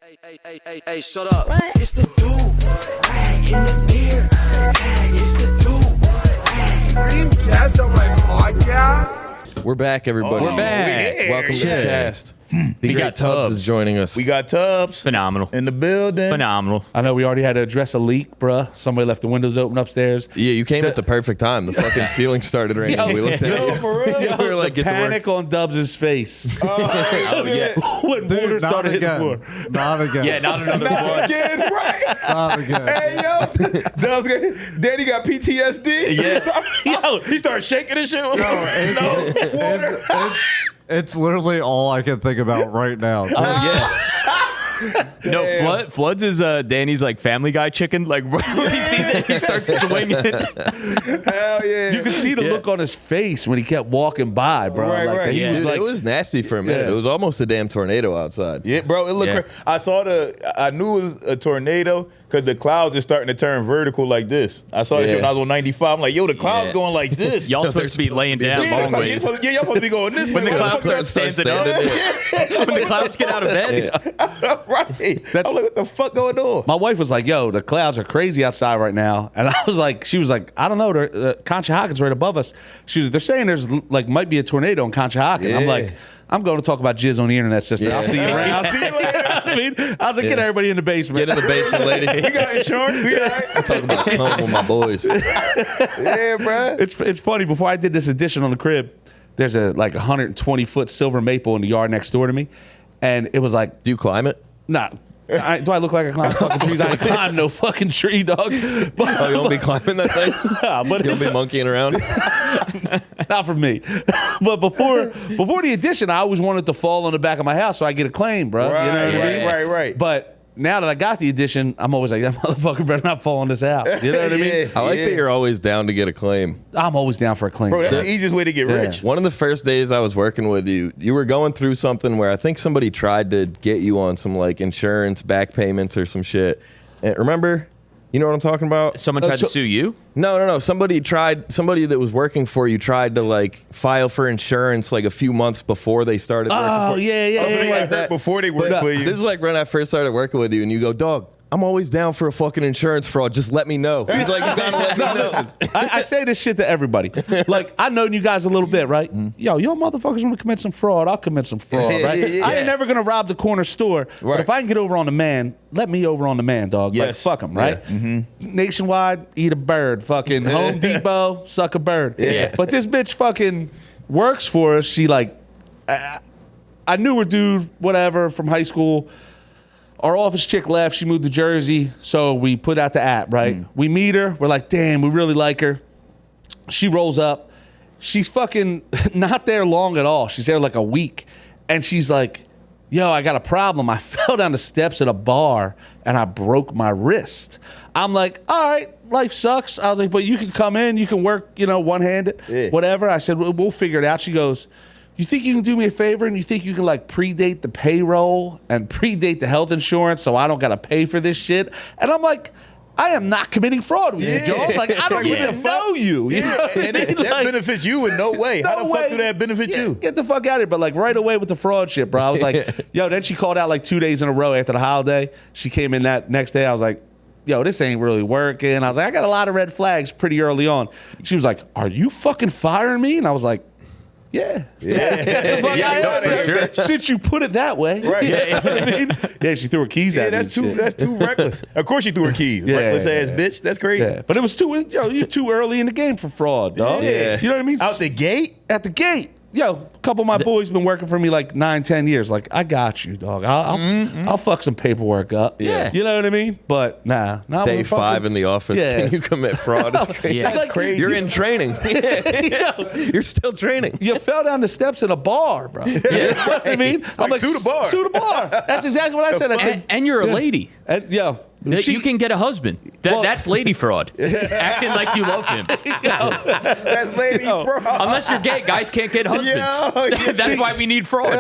Hey, shut up. It's the Durag in the Deertag. It's the Durag. Being guest on my podcast? We're back, everybody. We're back. Welcome to the cast. We got Tubbs is Tubbs. joining us. We got Tubbs Phenomenal. in the building. Phenomenal. I know we already had to address a leak, bruh. Somebody left the windows open upstairs. Yeah, you came at the perfect time. The fucking ceiling started raining. We looked at Yo, it. for real? We were like, The get to work. panic on Dubs' face Oh, yeah. when water started hitting the floor. Not again. Yeah, not another Not one. again, right? Not again. Hey, yo. Dubs, Daddy got PTSD. Yeah. Yo, he started shaking and shit. No, water. It's literally all I can think about right now. Oh, yeah. No, Floods is Danny's like Family Guy chicken. Like when he sees it, he starts swinging. Hell yeah. You could see the look on his face when he kept walking by, bro. Right, like, right. He Yeah. was Dude, like, it was nasty for a minute. Yeah. It was almost a damn tornado outside. Yeah, bro, it looked Yeah. crazy. I knew it was a tornado because the clouds are starting to turn vertical like this. I saw that shit when I was on 95. I'm like, yo, the clouds Yeah. going like this. Y'all supposed to be laying down yeah, long ways. y'all supposed to be going this When way. the What clouds fuck start standing up. there. When the clouds get out of bed. right. I'm like, what the fuck going on? my wife was like, yo, the clouds are crazy outside right now. And I was like, she was like, I don't know. Conshohocken's right above us. She was, they're saying there's like might be a tornado in Conshohocken. I'm Yeah. like, I'm going to talk about jizz on the internet, sister. I'll Yeah. see you around. See you later. I mean, I was like, get everybody in the basement. Get in the basement, lady. We got insurance. We all right. Talking about home with my boys. Yeah, bro. It's funny. Before I did this addition on the crib, there's a like 120-foot silver maple in the yard next door to me, and it was like, Do you climb it? nah. Do I look like I climb fucking trees? I ain't climb no fucking tree, dog. But, Oh, you won't be climbing that thing? nah, but You'll it's be monkeying around? not for me. But before the addition, I always wanted to fall on the back of my house so I get a claim, bro. Right, you know what I mean? right. But now that I got the addition, I'm always like, that motherfucker better not fall on this house. You know what I mean? Yeah. I like that you're always down to get a claim. I'm always down for a claim. Bro, that's the easiest way to get rich. One of the first days I was working with you, you were going through something where I think somebody tried to get you on some like insurance back payments or some shit. And remember? You know what I'm talking about? Someone tried to sue you? No. Somebody that was working for you tried to like file for insurance like a few months before they started working Oh, for you. yeah. Something like like that. that before they work for you. This is like when I first started working with you and you go, dog, I'm always down for a fucking insurance fraud. Just let me know. He's like, you gotta let me know. I say this shit to everybody. Like, I know you guys a little bit, right? Yo, motherfuckers want to commit some fraud. I'll commit some fraud, right? Yeah. I ain't never going to rob the corner store. But Right. if I can get over on the man, let me over on the man, dog. Yes. Like, fuck him, right? Nationwide, eat a bird. Fucking Home Depot, suck a bird. Yeah. But this bitch fucking works for us. She like, I knew her dude, whatever, from high school. Our office chick left. She moved to Jersey. So we put out the app, right? We meet her. We're like, damn, we really like her. She rolls up. She's fucking not there long at all. She's there like a week. And she's like, yo, I got a problem. I fell down the steps at a bar and I broke my wrist. I'm like, all right, life sucks. I was like, but you can come in. You can work, one-handed, whatever. I said, we'll figure it out. She goes, you think you can do me a favor and you think you can like predate the payroll and predate the health insurance so I don't got to pay for this shit? And I'm like, I am not committing fraud with you, Joe. Like, I don't even know you. You know what I And mean? that Like, benefits you in no way. How the fuck do that benefit yeah, you? Get the fuck out of here. But like right away with the fraud shit, bro. I was like, yo, then she called out like 2 days in a row after the holiday. She came in that next day. I was like, yo, this ain't really working. I was like, I got a lot of red flags pretty early on. She was like, are you fucking firing me? And I was like, yeah. Get the fuck out of no, here. for sure. Since you put it that way. Right. You know what I mean? Yeah, she threw her keys Yeah, at me. that's and too shit. that's too reckless. Of course she threw her keys. Yeah, Reckless yeah, ass yeah. bitch. That's crazy. Yeah, but it was you're too early in the game for fraud, dog. Yeah. You know what I mean? Out the gate? At the gate. Yo, a couple of my boys been working for me like 9-10 years. Like, I got you, dog. I'll fuck some paperwork up. Yeah. You know what I mean? But nah. Day 5 in the office. Yeah. Can you commit fraud? Yeah. That's crazy. You're in training. You're still training. You fell down the steps in a bar, bro. You know what I mean? I'm Like, sue the bar. Sue the bar. That's exactly what I said. I said, And you're a lady. and, yo, You can get a husband. That's lady fraud. Acting like you love him. That's lady fraud. Unless you're gay, guys can't get husbands. Yo, That's why we need fraud.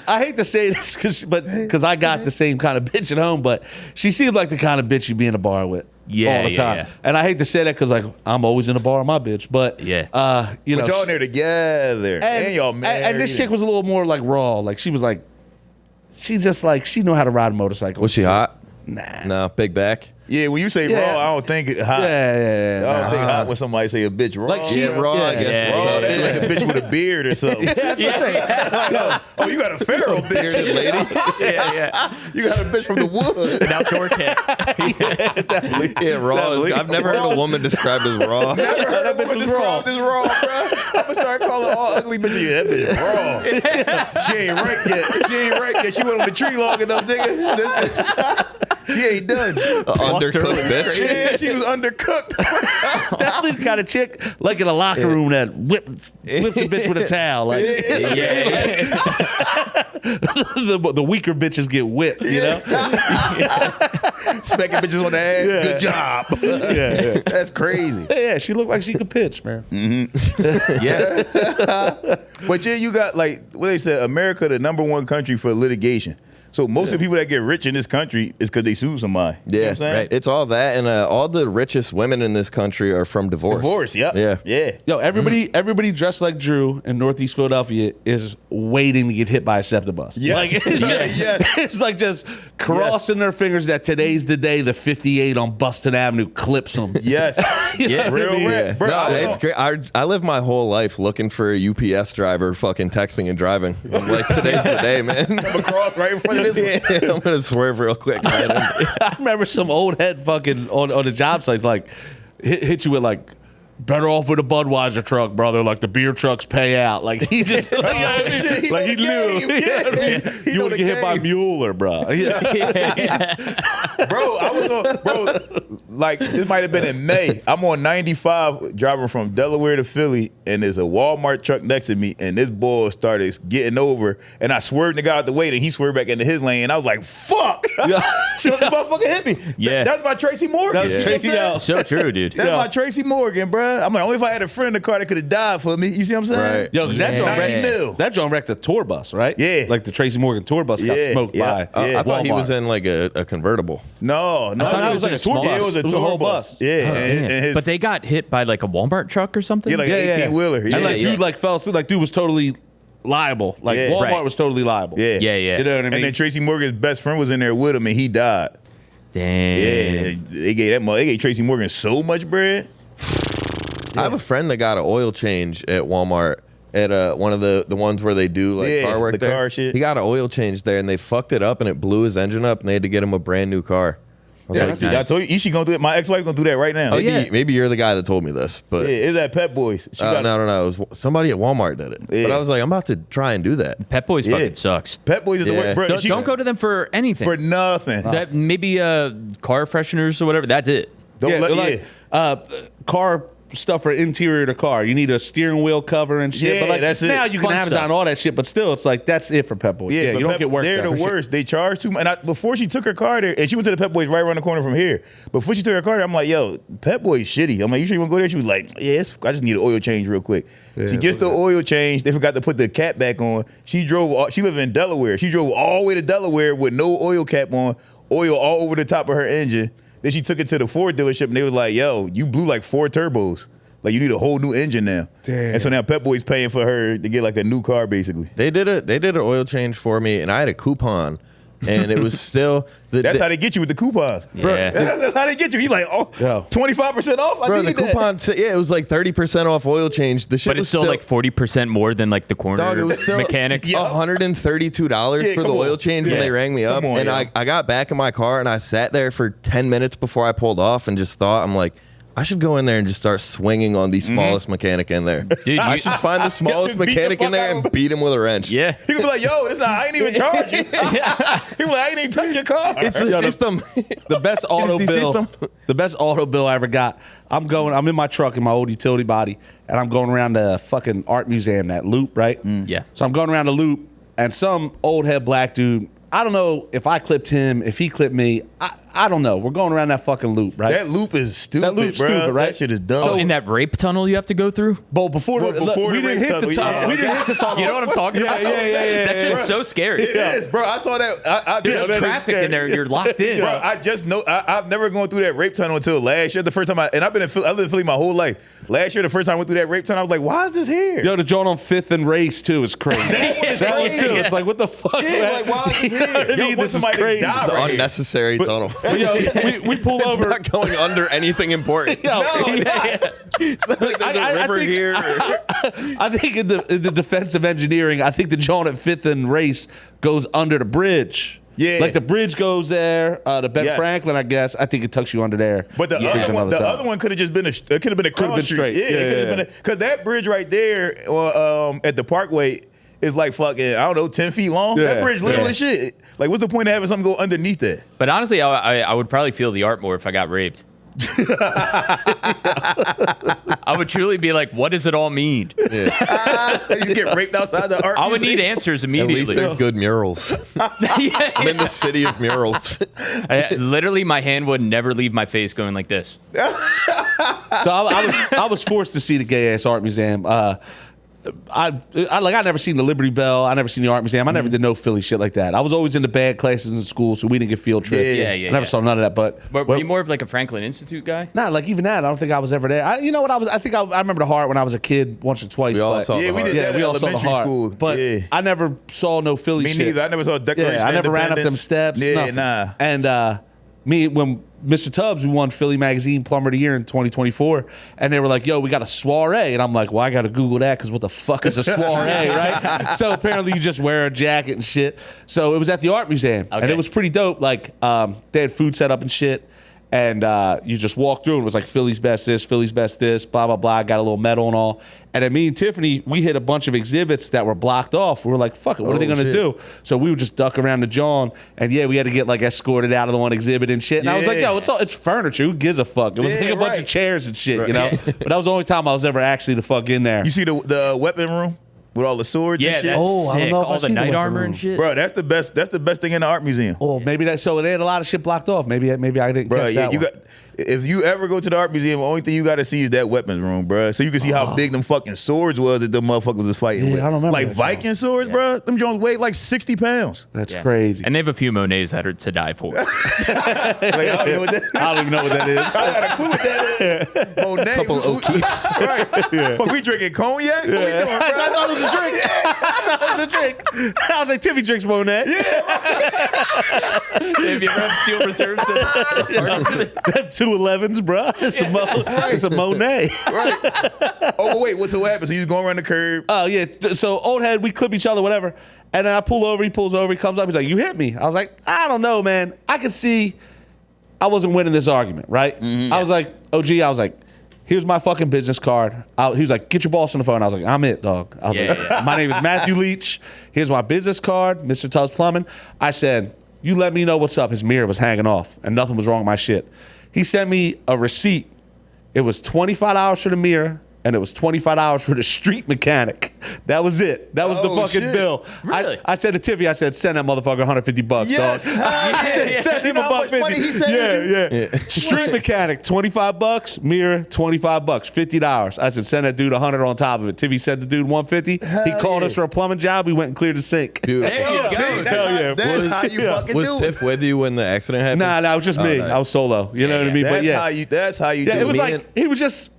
I hate to say this because I got the same kind of bitch at home, but she seemed like the kind of bitch you'd be in a bar with. Yeah, all the yeah, time. yeah. And I hate to say that because like I'm always in the bar with my bitch, but Yeah. you know, But y'all in there together. And y'all married. and this chick was a little more like raw. Like she was like, she just like she knew how to ride a motorcycle. Was she hot? Nah. No, big back. Yeah, when you say Yeah. raw, I don't think it hot. Yeah. I don't think hot when somebody say a bitch raw. Like she- Yeah, raw. I yeah. guess. Yeah, raw. Raw, that's like a bitch with a beard or something. That's what I'm saying. Oh, you got a feral bitch. Bearded lady. yeah. You got a bitch from the woods. An outdoor cat. Yeah, raw. I've never heard a woman described as raw. Never heard a That bitch woman was raw. describe this raw, bro. I'm gonna start calling all ugly bitches. Yeah, that bitch raw. She ain't right yet. She went on the tree long enough, nigga. This bitch, she ain't done. Undercooked bitch. Yeah, she was undercooked. Definitely the kind of chick like in a locker room that whips the bitch with a towel. Like the weaker bitches get whipped, you know? Smacking bitches on the ass. Good job. Yeah. That's crazy. Yeah, she looked like she could pitch, man. Yeah. But yeah, you got like what they said, America the #1 country for litigation. So most of the people that get rich in this country is because they sue somebody. You know Yeah, what I'm saying? right. It's all that, and all the richest women in this country are from divorce. Divorce, yep. Yeah. Yeah. Yo, everybody dressed like Drew in Northeast Philadelphia is waiting to get hit by a SEPTA bus. Yes. Like, it's, Yes. it's like just crossing their fingers that today's the day the 58 on Buston Avenue clips them. Yes. Yeah. Real I mean? rap. Yeah. Bro, No, I was it's on- great. I live my whole life looking for a UPS driver fucking texting and driving. I'm like, today's the day, man. come across right in front of this one. Yeah, I'm going to swerve real quick. Man. I remember some old head fucking on the job sites like hit you with like, better off with a Budweiser truck, brother. Like the beer trucks pay out. Like he just like, Oh, shit, he like know he the knew. game. Yeah, he You know want the to get hit by game. Mueller, bro. Yeah. Bro, I was on, bro, like this might have been in May. I'm on 95 driving from Delaware to Philly, and there's a Walmart truck next to me, and this boy started getting over, and I swerved the guy out the way, and he swerved back into his lane, and I was like, fuck! Shit, this motherfucker hit me. Yeah. That's my Tracy Morgan. That was You see what I'm Tracy saying? out. So true, dude. That's my Tracy Morgan, bro. I'm like, only if I had a friend in the car that could have died for me. You see what I'm saying? Right. Yo, 'cause that Yeah. joint 90 wrecked, mil. that joint wrecked the tour bus, right? Yeah. Like the Tracy Morgan tour bus got Yeah, smoked yeah. by. Yeah. I thought he was Walmart. in like a convertible. No. I thought it was like a tour small- bus. Yeah, it was a tour whole bus. bus. Yeah, Oh, and man. his, But they got hit by like a Walmart truck or something? yeah, like an 18-wheeler. And Yeah, like yeah. dude like fell asleep. Like dude was totally liable. Like Yeah. Walmart Right. was totally liable. yeah, Yeah. You know what I mean? And then Tracy Morgan's best friend was in there with him, and he died. Damn. Yeah, they gave Tracy Morgan so much bread. I have a friend that got an oil change at Walmart at one of the ones where they do like Yeah, car work the there. car shit. He got an oil change there, and they fucked it up, and it blew his engine up, and they had to get him a brand new car. I was Yeah, like, nice. I told you, she gonna do it. My ex-wife gonna do that right now. Oh, maybe, yeah. maybe you're the guy that told me this, but Yeah, it's at Pet Boys. She got no. It was somebody at Walmart did it. Yeah. But I was like, I'm about to try and do that. Pet Boys Yeah. fucking sucks. Pet Boys is the Yeah. way, bro. Don't go to them for anything. for nothing. that maybe car fresheners or whatever. That's it. Don't Yeah, let they're like car stuff for interior of the car. You need a steering wheel cover and shit. Yeah, but like that's it. now you can Fun Amazon stuff. all that shit, but still it's like that's it for Pep Boys. Yeah, for you don't Pep- get work They're done. the worst. They charge too much. And before she took her car there, and she went to the Pep Boys right around the corner from here. Before she took her car there, I'm like, yo, Pep Boys shitty. I'm like, you sure you want to go there? She was like, yeah, I just need an oil change real quick. She gets the oil change. They forgot to put the cap back on. She lived in Delaware. She drove all the way to Delaware with no oil cap on, oil all over the top of her engine. Then she took it to the Ford dealership, and they was like, yo, you blew like 4 turbos. Like you need a whole new engine now. Damn. And so now Pep Boys paying for her to get like a new car basically. They did an oil change for me, and I had a coupon, and it was still That's how they get you with the coupons. Yeah. That's how they get you. You like, oh, Yo. 25% off? I Bro, the need that. coupon, it was like 30% off oil change. The shit But was it's still like 40% more than like the corner Dog, it was still mechanic. Yeah. $132 Yeah, for the come oil on. change when Yeah. they rang me up. Come on, and yo. I got back in my car, and I sat there for 10 minutes before I pulled off and just thought, I'm like, I should go in there and just start swinging on the smallest mechanic in there. Dude, I you- should find the smallest Beat the mechanic in fuck there out of and him. beat him with a wrench. Yeah. He could be like, yo, I ain't even charge you. He was like, I ain't even touch your car. It's the system. The best auto It's the bill. system. The best auto bill I ever got. I'm in my truck in my old utility body, and I'm going around the fucking art museum, that loop, right? Yeah. So I'm going around the loop, and some old head black dude. I don't know if I clipped him, if he clipped me. I I don't know. We're going around that fucking loop, right? That loop is stupid, That loop's bro. stupid, right? That shit is dumb. Oh, in that rape tunnel you have to go through? But before Well, before we the didn't rape hit the tunnel, tunnel. yeah. We didn't hit the tunnel. You know what I'm talking about? Yeah. That shit's so scary. It is, bro. I saw that. There's that is traffic scary. in there. You're locked in. Bro, I just know I've never gone through that rape tunnel until last year. The first time and I've been in Philly, I lived in Philly my whole life. Last year, the first time I went through that rape tunnel, I was like, why is this here? Yo, the joint on 5th and Race too is crazy. That one is That one crazy. too. It's like, what the fuck? Yeah, man? like, why is this You know here? what I Yo, mean? want This is somebody to crazy. die The right here. unnecessary tunnel. Yo, we pull It's over. not going under anything important. Yo, It's not like there's a I river think- here. I think in the defense of engineering, I think the joint at 5th and Race goes under the bridge. Yeah. Like the bridge goes there. The Ben Yes. Franklin, I guess. I think it tucks you under there. But the other one could have just been it could have been a cross been street. straight. Yeah, it could have been because that bridge right there at the Parkway is like fucking I don't know 10 feet long. Yeah, That bridge little yeah. as shit. Like what's the point of having something go underneath that? But honestly, I would probably feel the art more if I got raped. I would truly be like, what does it all mean? You get raped outside the art. I would need museum? answers At least immediately. there's good murals. I'm in the city of murals. Literally, my hand would never leave my face going like this. So I was forced to see the gay ass art museum. I never seen the Liberty Bell. I never seen the art museum. I never did no Philly shit like that. I was always in the bad classes in school, so we didn't get field trips. Yeah, I never saw none of that. But Were you more of like a Franklin Institute guy? nah, like even that, I don't think I was ever there. You know what? I think I remember the Heart when I was a kid once or twice. We all but- saw Yeah, the we heart. did that we at all saw the elementary Heart. school. But Yeah. I never saw no Philly Me shit. neither. I never saw a Declaration Yeah, I of never ran up them Independence. steps. Yeah, nothing. nah. And when Mr. Tubbs, we won Philly Magazine Plumber of the Year in 2024, and they were like, "Yo, we got a soiree," and I'm like, "Well, I got to Google that because what the fuck is a soiree, right?" So apparently, you just wear a jacket and shit. So it was at the art museum, and Okay. it was pretty dope. Like they had food set up and shit. And you just walk through and it was like Philly's best this, Philly's best this, blah, blah, blah. Got a little medal and all. And then me and Tiffany, we hit a bunch of exhibits that were blocked off. We were like, fuck it, what are they Oh, going to shit. do? So we would just duck around the John. And yeah, we had to get like escorted out of the one exhibit and shit. And I was like, Yeah. yo, it's furniture. Who gives a fuck? It was Yeah, like a bunch right. of chairs and shit, you know? But that was the only time I was ever actually the fuck in there. You see the weapon room with all the swords Yeah, and shit? that's Oh, I don't sick. know if All I've the seen the night weapon armor room. and shit. Bro, that's the best thing in the art museum. Oh, maybe that. So they had a lot of shit blocked off. Maybe I didn't Bro, catch yeah, that you one. got. If you ever go to the art museum, the only thing you got to see is that weapons room, bro. So you can see how big them fucking swords was that them motherfuckers was fighting Yeah, with. I don't remember like that Viking swords, bro. Them Jones weighed like 60 pounds. That's Yeah. crazy. And they have a few Monets that are to die for. Like, I don't know what that. I don't even know what that is. I got a clue what that is. Monet, Couple O'Keeffes. right? Fuck, we drinking cognac? What we doing, bro? I thought it was a drink. I thought it was a drink. I was like, Tiffy drinks Monet. Have you ever had steel reserves? Them 211s, bro. It's a Monet. Right. Oh wait, what happened? So you was going around the curb? Oh, yeah. So old head, we clip each other, whatever. And then I pull over, he pulls over, he comes up, he's like, you hit me. I was like, I don't know, man. I could see I wasn't winning this argument, right? I was like, I was like, here's my fucking business card. He was like, get your boss on the phone. I was like, I'm it, dog. I was Yeah, like, yeah. my name is Matthew Leach. Here's my business card, Mr. Tubbs Plumbing. I said, you let me know what's up. His mirror was hanging off and nothing was wrong with my shit. He sent me a receipt. It was $25 for the mirror and it was $25 for the street mechanic. That was it. That was the Oh, fucking shit. bill. Really? I said to Tiffy, I said, send that motherfucker $150, Yes. dog. I said, send him You know how much $150. money he saved Yeah. Street mechanic, $25. Mirror, $25. $50. I said, send that dude $100 on top of it. Tiffy said the dude $150. He called yeah. us for a plumbing job. We went and cleared the sink. Dude, There you Oh, go. see, that's Hell how, yeah. that's how you fucking was do Tiff it. with you when the accident happened? Nah, it was just me. nice. I was solo. You know what I mean? That's But yeah. how you. That's how you Yeah, do it was it. like, he was just,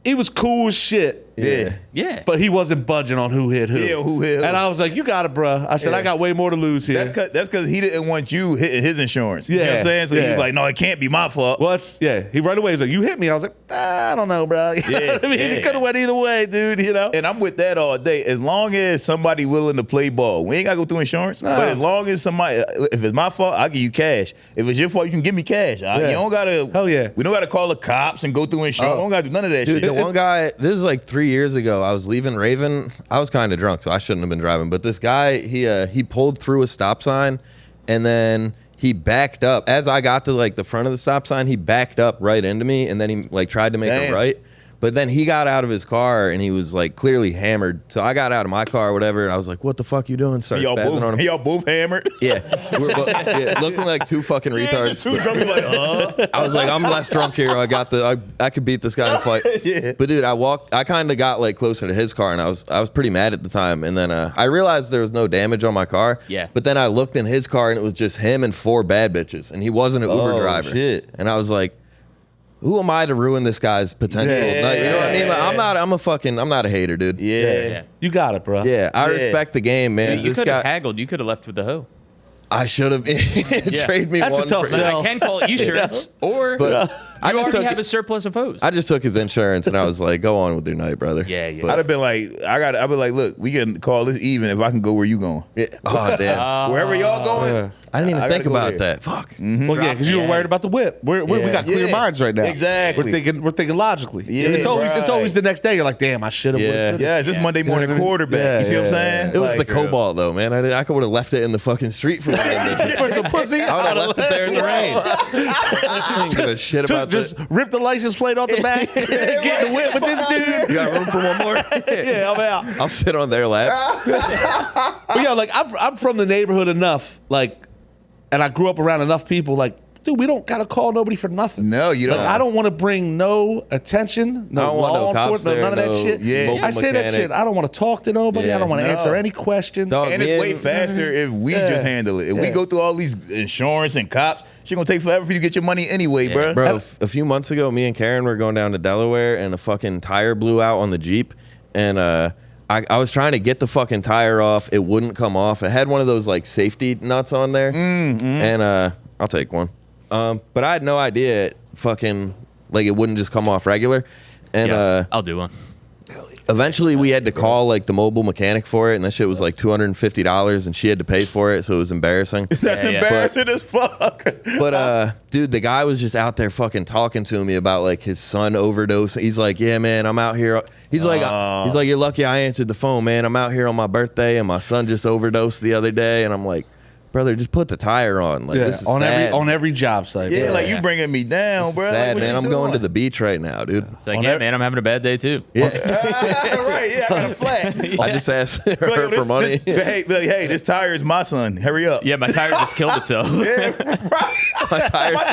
he was cool as shit. Yeah. Yeah. But he wasn't budging on who hit who. Yeah, who hit who. And I was like, you got it, bruh. I said, Yeah. I got way more to lose here. That's because he didn't want you hitting his insurance. You know what I'm Yeah, saying? So he yeah. was like, no, it can't be my fault. Well, he right away was like, you hit me. I was like, I don't know, bro. You know what I mean? yeah. It could have went either way, dude, you know? And I'm with that all day. As long as somebody willing to play ball, we ain't gotta go through insurance. No. But as long as somebody, if it's my fault, I'll give you cash. If it's your fault, you can give me cash. You don't gotta. Hell yeah. We don't gotta call the cops and go through insurance. We don't gotta do none of that Dude, shit. the one guy, this is like 3 years ago. I was leaving Raven. I was kind of drunk, so I shouldn't have been driving. But this guy, he pulled through a stop sign, and then he backed up. As I got to like the front of the stop sign, he backed up right into me, and then he like tried to make Damn. a right. But then he got out of his car and he was like clearly hammered. So I got out of my car or whatever. And I was like, what the fuck you doing? Started spazzing on him. Y'all both hammered? Yeah. Looking like two fucking retards. Two drunk, like, I was like, I'm less drunk here. I could beat this guy in a fight. Yeah. But dude, I kind of got like closer to his car and I was pretty mad at the time. And then I realized there was no damage on my car. Yeah. But then I looked in his car and it was just him and 4 bad bitches. And he wasn't an Uber driver. Shit. And I was like, who am I to ruin this guy's potential? Yeah. Like, you know what I mean? Like, I'm not a hater, dude. Yeah. You got it, bro. Yeah, I respect the game, man. You This could have guy, haggled. You could have left with the hoe. I should have trade me That's a one tough for sell. I can call it insurance, or But I you just already took have a surplus of hose. I just took his insurance and I was like, go on with your night, brother. Yeah, yeah. But- I'd have been like, I'd be like, look, we can call this even if I can go where you going. Yeah. Oh damn. Wherever y'all going. I didn't even I gotta think go about there. that. Fuck. Well, yeah, because you were Yeah. worried about the whip. We got clear Yeah. minds right now. Exactly. We're thinking logically. Yeah, it's right. always the next day. You're like, damn, I should have. Yeah. Yeah, it's this Monday morning quarterback. Yeah, you see what I'm yeah, saying? It was Like, the cobalt though, man. I would have left it in the fucking street for that. For some pussy. I would have left it there in the rain. I didn't give a shit about Just that. rip the license plate off the back. Get in the whip with this dude. You got room for one more? Yeah, I'm out. I'll sit on their laps. But yeah, like I'm from the neighborhood enough, like, and I grew up around enough people, like, dude, we don't gotta call nobody for nothing. No, you don't. Like, I don't want to bring no attention, I no don't want law no cops enforcement, there, none of that no shit. mobile I say that mechanic. shit. I don't want to talk to nobody. I don't want to no. answer any questions. Dog, And me it's way and- faster if we just handle it. If we Yeah. go through all these insurance and cops, shit gonna take forever for you to get your money anyway, bro. Bro, a few months ago, me and Karen were going down to Delaware, and a fucking tire blew out on the Jeep, and I was trying to get the fucking tire off. It wouldn't come off. It had one of those like safety nuts on there, and I'll take one. But I had no idea fucking like it wouldn't just come off regular, and Yeah, I'll do one. eventually we had to call like the mobile mechanic for it, and that shit was like $250, and she had to pay for it, so it was embarrassing. That's Yeah, yeah. embarrassing as fuck. But dude, the guy was just out there fucking talking to me about like his son overdose. He's like, yeah, man, I'm out here. He's like, you're lucky I answered the phone, man. I'm out here on my birthday, and my son just overdosed the other day, and I'm like, brother, just put the tire on. Like, Yeah, this is on sad. every job site. Yeah, bro. like you bringing me down, bro. Sad, like, what man. you I'm going to doing? the beach right now, dude. It's like, yeah, man, I'm having a bad day too. right, yeah, I got a flat. I just asked her Be like, yo, for money. hey, be like, hey, this tire is my son. Hurry up. Yeah, my tire just killed itself. My tire my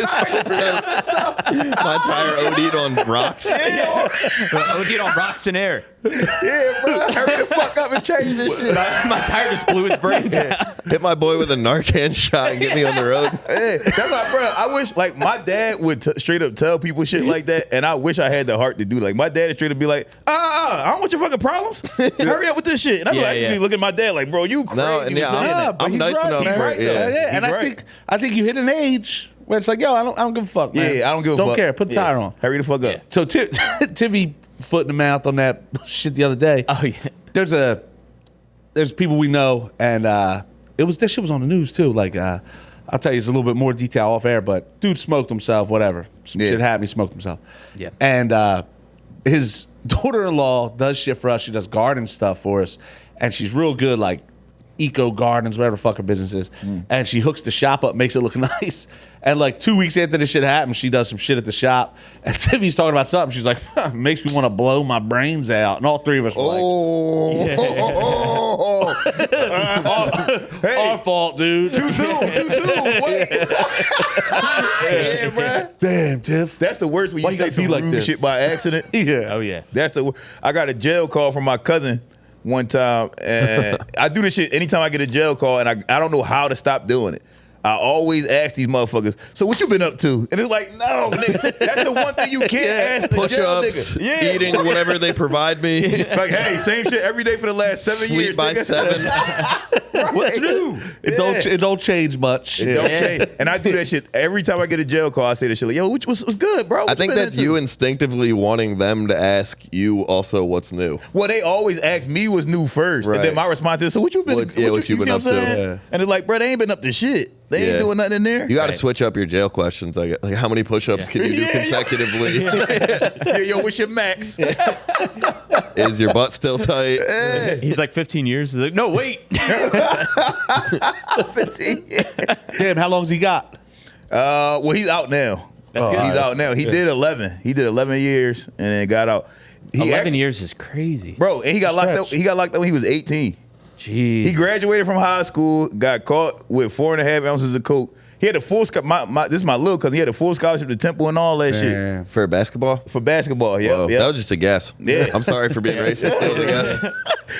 tire OD'd on rocks. OD'd on rocks and air. Yeah, bro. Hurry the fuck up and change this shit. My tire just blew his brains out. Hit my boy with a Narcan shot and get me on the road. Hey, that's like, bro. I wish, like, my dad would straight up tell people shit like that, and I wish I had the heart to do. Like, my dad would straight up be like, I don't want your fucking problems. Hurry up with this shit. And I'd be Yeah, like, yeah. looking at my dad like, bro, you crazy No, and for yeah, saying Yeah, that. but I'm he's nice right. enough He's for right. it, though. yeah. Yeah, and He's I right. think you hit an age where it's like, yo, I don't give a fuck, man. Yeah, I don't give a Don't fuck. care. Put the tire on. Hurry the fuck up. Yeah. So Tivy foot in the mouth on that shit the other day. Oh yeah. There's people we know, and that shit was on the news too. Like, I'll tell you, it's a little bit more detail off air, but dude smoked himself. Whatever, some Yeah. shit happened. He smoked himself. Yeah. And his daughter-in-law does shit for us. She does garden stuff for us, and she's real good, like eco gardens, whatever the fuck her business is. And she hooks the shop up, makes it look nice. And like 2 weeks after this shit happened, she does some shit at the shop. And Tiffy's talking about something. She's like, makes me want to blow my brains out. And all three of us were like, our fault, dude. Too soon. Wait. Yeah, bro. Damn, Tiff. That's the worst when Why you you say gotta be some like rude this? shit by accident. Yeah. Oh yeah. That's I got a jail call from my cousin one time, and I do this shit anytime I get a jail call, and I don't know how to stop doing it. I always ask these motherfuckers, so what you been up to? And it's like, no, nigga, that's the one thing you can't ask a jail Push-ups, nigga. Yeah, eating whatever they provide me. like, hey, same shit every day for the last 7 Sleep years. by nigga. 7. What's new? It don't change much. It don't change. And I do that shit every time I get a jail call. I say this shit like, yo, what's good, bro? I What think been that's into? you instinctively wanting them to ask you also what's new. Well, they always ask me what's new first, and then Right. my response is, so what you been? What you been see what up I'm to? saying? Yeah. And it's like, bro, they ain't been up to shit. They ain't doing nothing in there. You got to switch up your jail questions. Like how many push-ups can you do Yeah, yeah. consecutively? Yeah, yo, what's your max? Is your butt still tight? He's like 15 years. He's like, no, wait. 15 years. Damn, how long's he got? Well, he's out now. That's good. He's out now. He did 11. He did 11 years and then got out. 11 years is crazy. Bro, and he got locked up. He got locked up when he was 18. Jeez. He graduated from high school, got caught with 4.5 ounces of coke. He had a full this is my little cousin. He had a full scholarship to Temple and all that shit For basketball? for basketball. Whoa, Yeah, that was just a guess. Yeah. I'm sorry for being racist. That was a guess.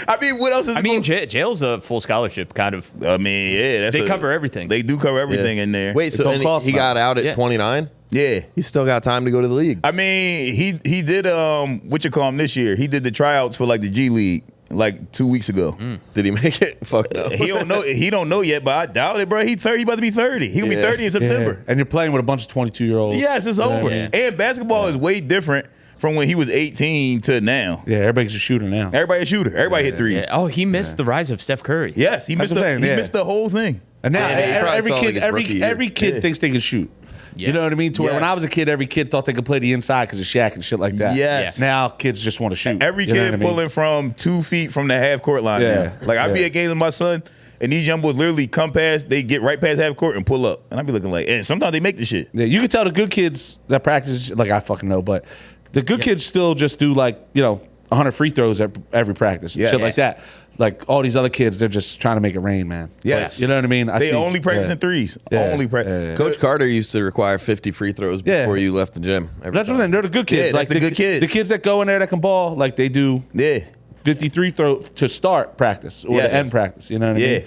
I mean, what else is? I mean, jail's a full scholarship, kind of. I mean, yeah, that's They cover everything. They do cover everything in there. Wait, so don't and cost he got out at Yeah. 29? Yeah. He's still got time to go to the league. I mean, he did this year. He did the tryouts for like the G League like 2 weeks ago. Did he make it? Fuck no. He don't know. He don't know yet, but I doubt it, bro. He about to be 30. He'll be 30 in September. And you're playing with a bunch of 22-year-olds. Yes, it's over. Yeah. And basketball is way different from when he was 18 to now. Yeah, everybody's a shooter now. Everybody a shooter. Everybody hit threes. Yeah. Oh, he missed the rise of Steph Curry. Yes, he That's missed what I'm saying, yeah. missed the whole thing. And now Yeah, he probably every saw, kid, like, his rookie year. every kid thinks they can shoot. Yeah. You know what I mean? To where when Yes. I was a kid, every kid thought they could play the inside because of Shaq and shit like that. Yes. Now kids just want to shoot. Every You know kid what I mean? pulling from 2 feet from the half court line Yeah. now. Like I be Yeah. at games with my son, and these young boys literally come past, they get right past half court and pull up. And I be looking like, and sometimes they make the shit. Yeah, you can tell the good kids that practice, like I fucking know, but the good kids still just do 100 free throws at every practice, and Yes. shit like that. Like all these other kids, they're just trying to make it rain, man. Yes. You know what I mean? They only practicing threes. Yeah. Only practice. Yeah. Coach Carter used to require 50 free throws Yeah. before you left the gym. every That's what I'm time. saying. They're the good kids. Yeah, that's like the good kids. The kids that go in there that can ball, like they do Yeah. 53 throw to start practice or Yes. to end practice. You know what I Yeah. mean?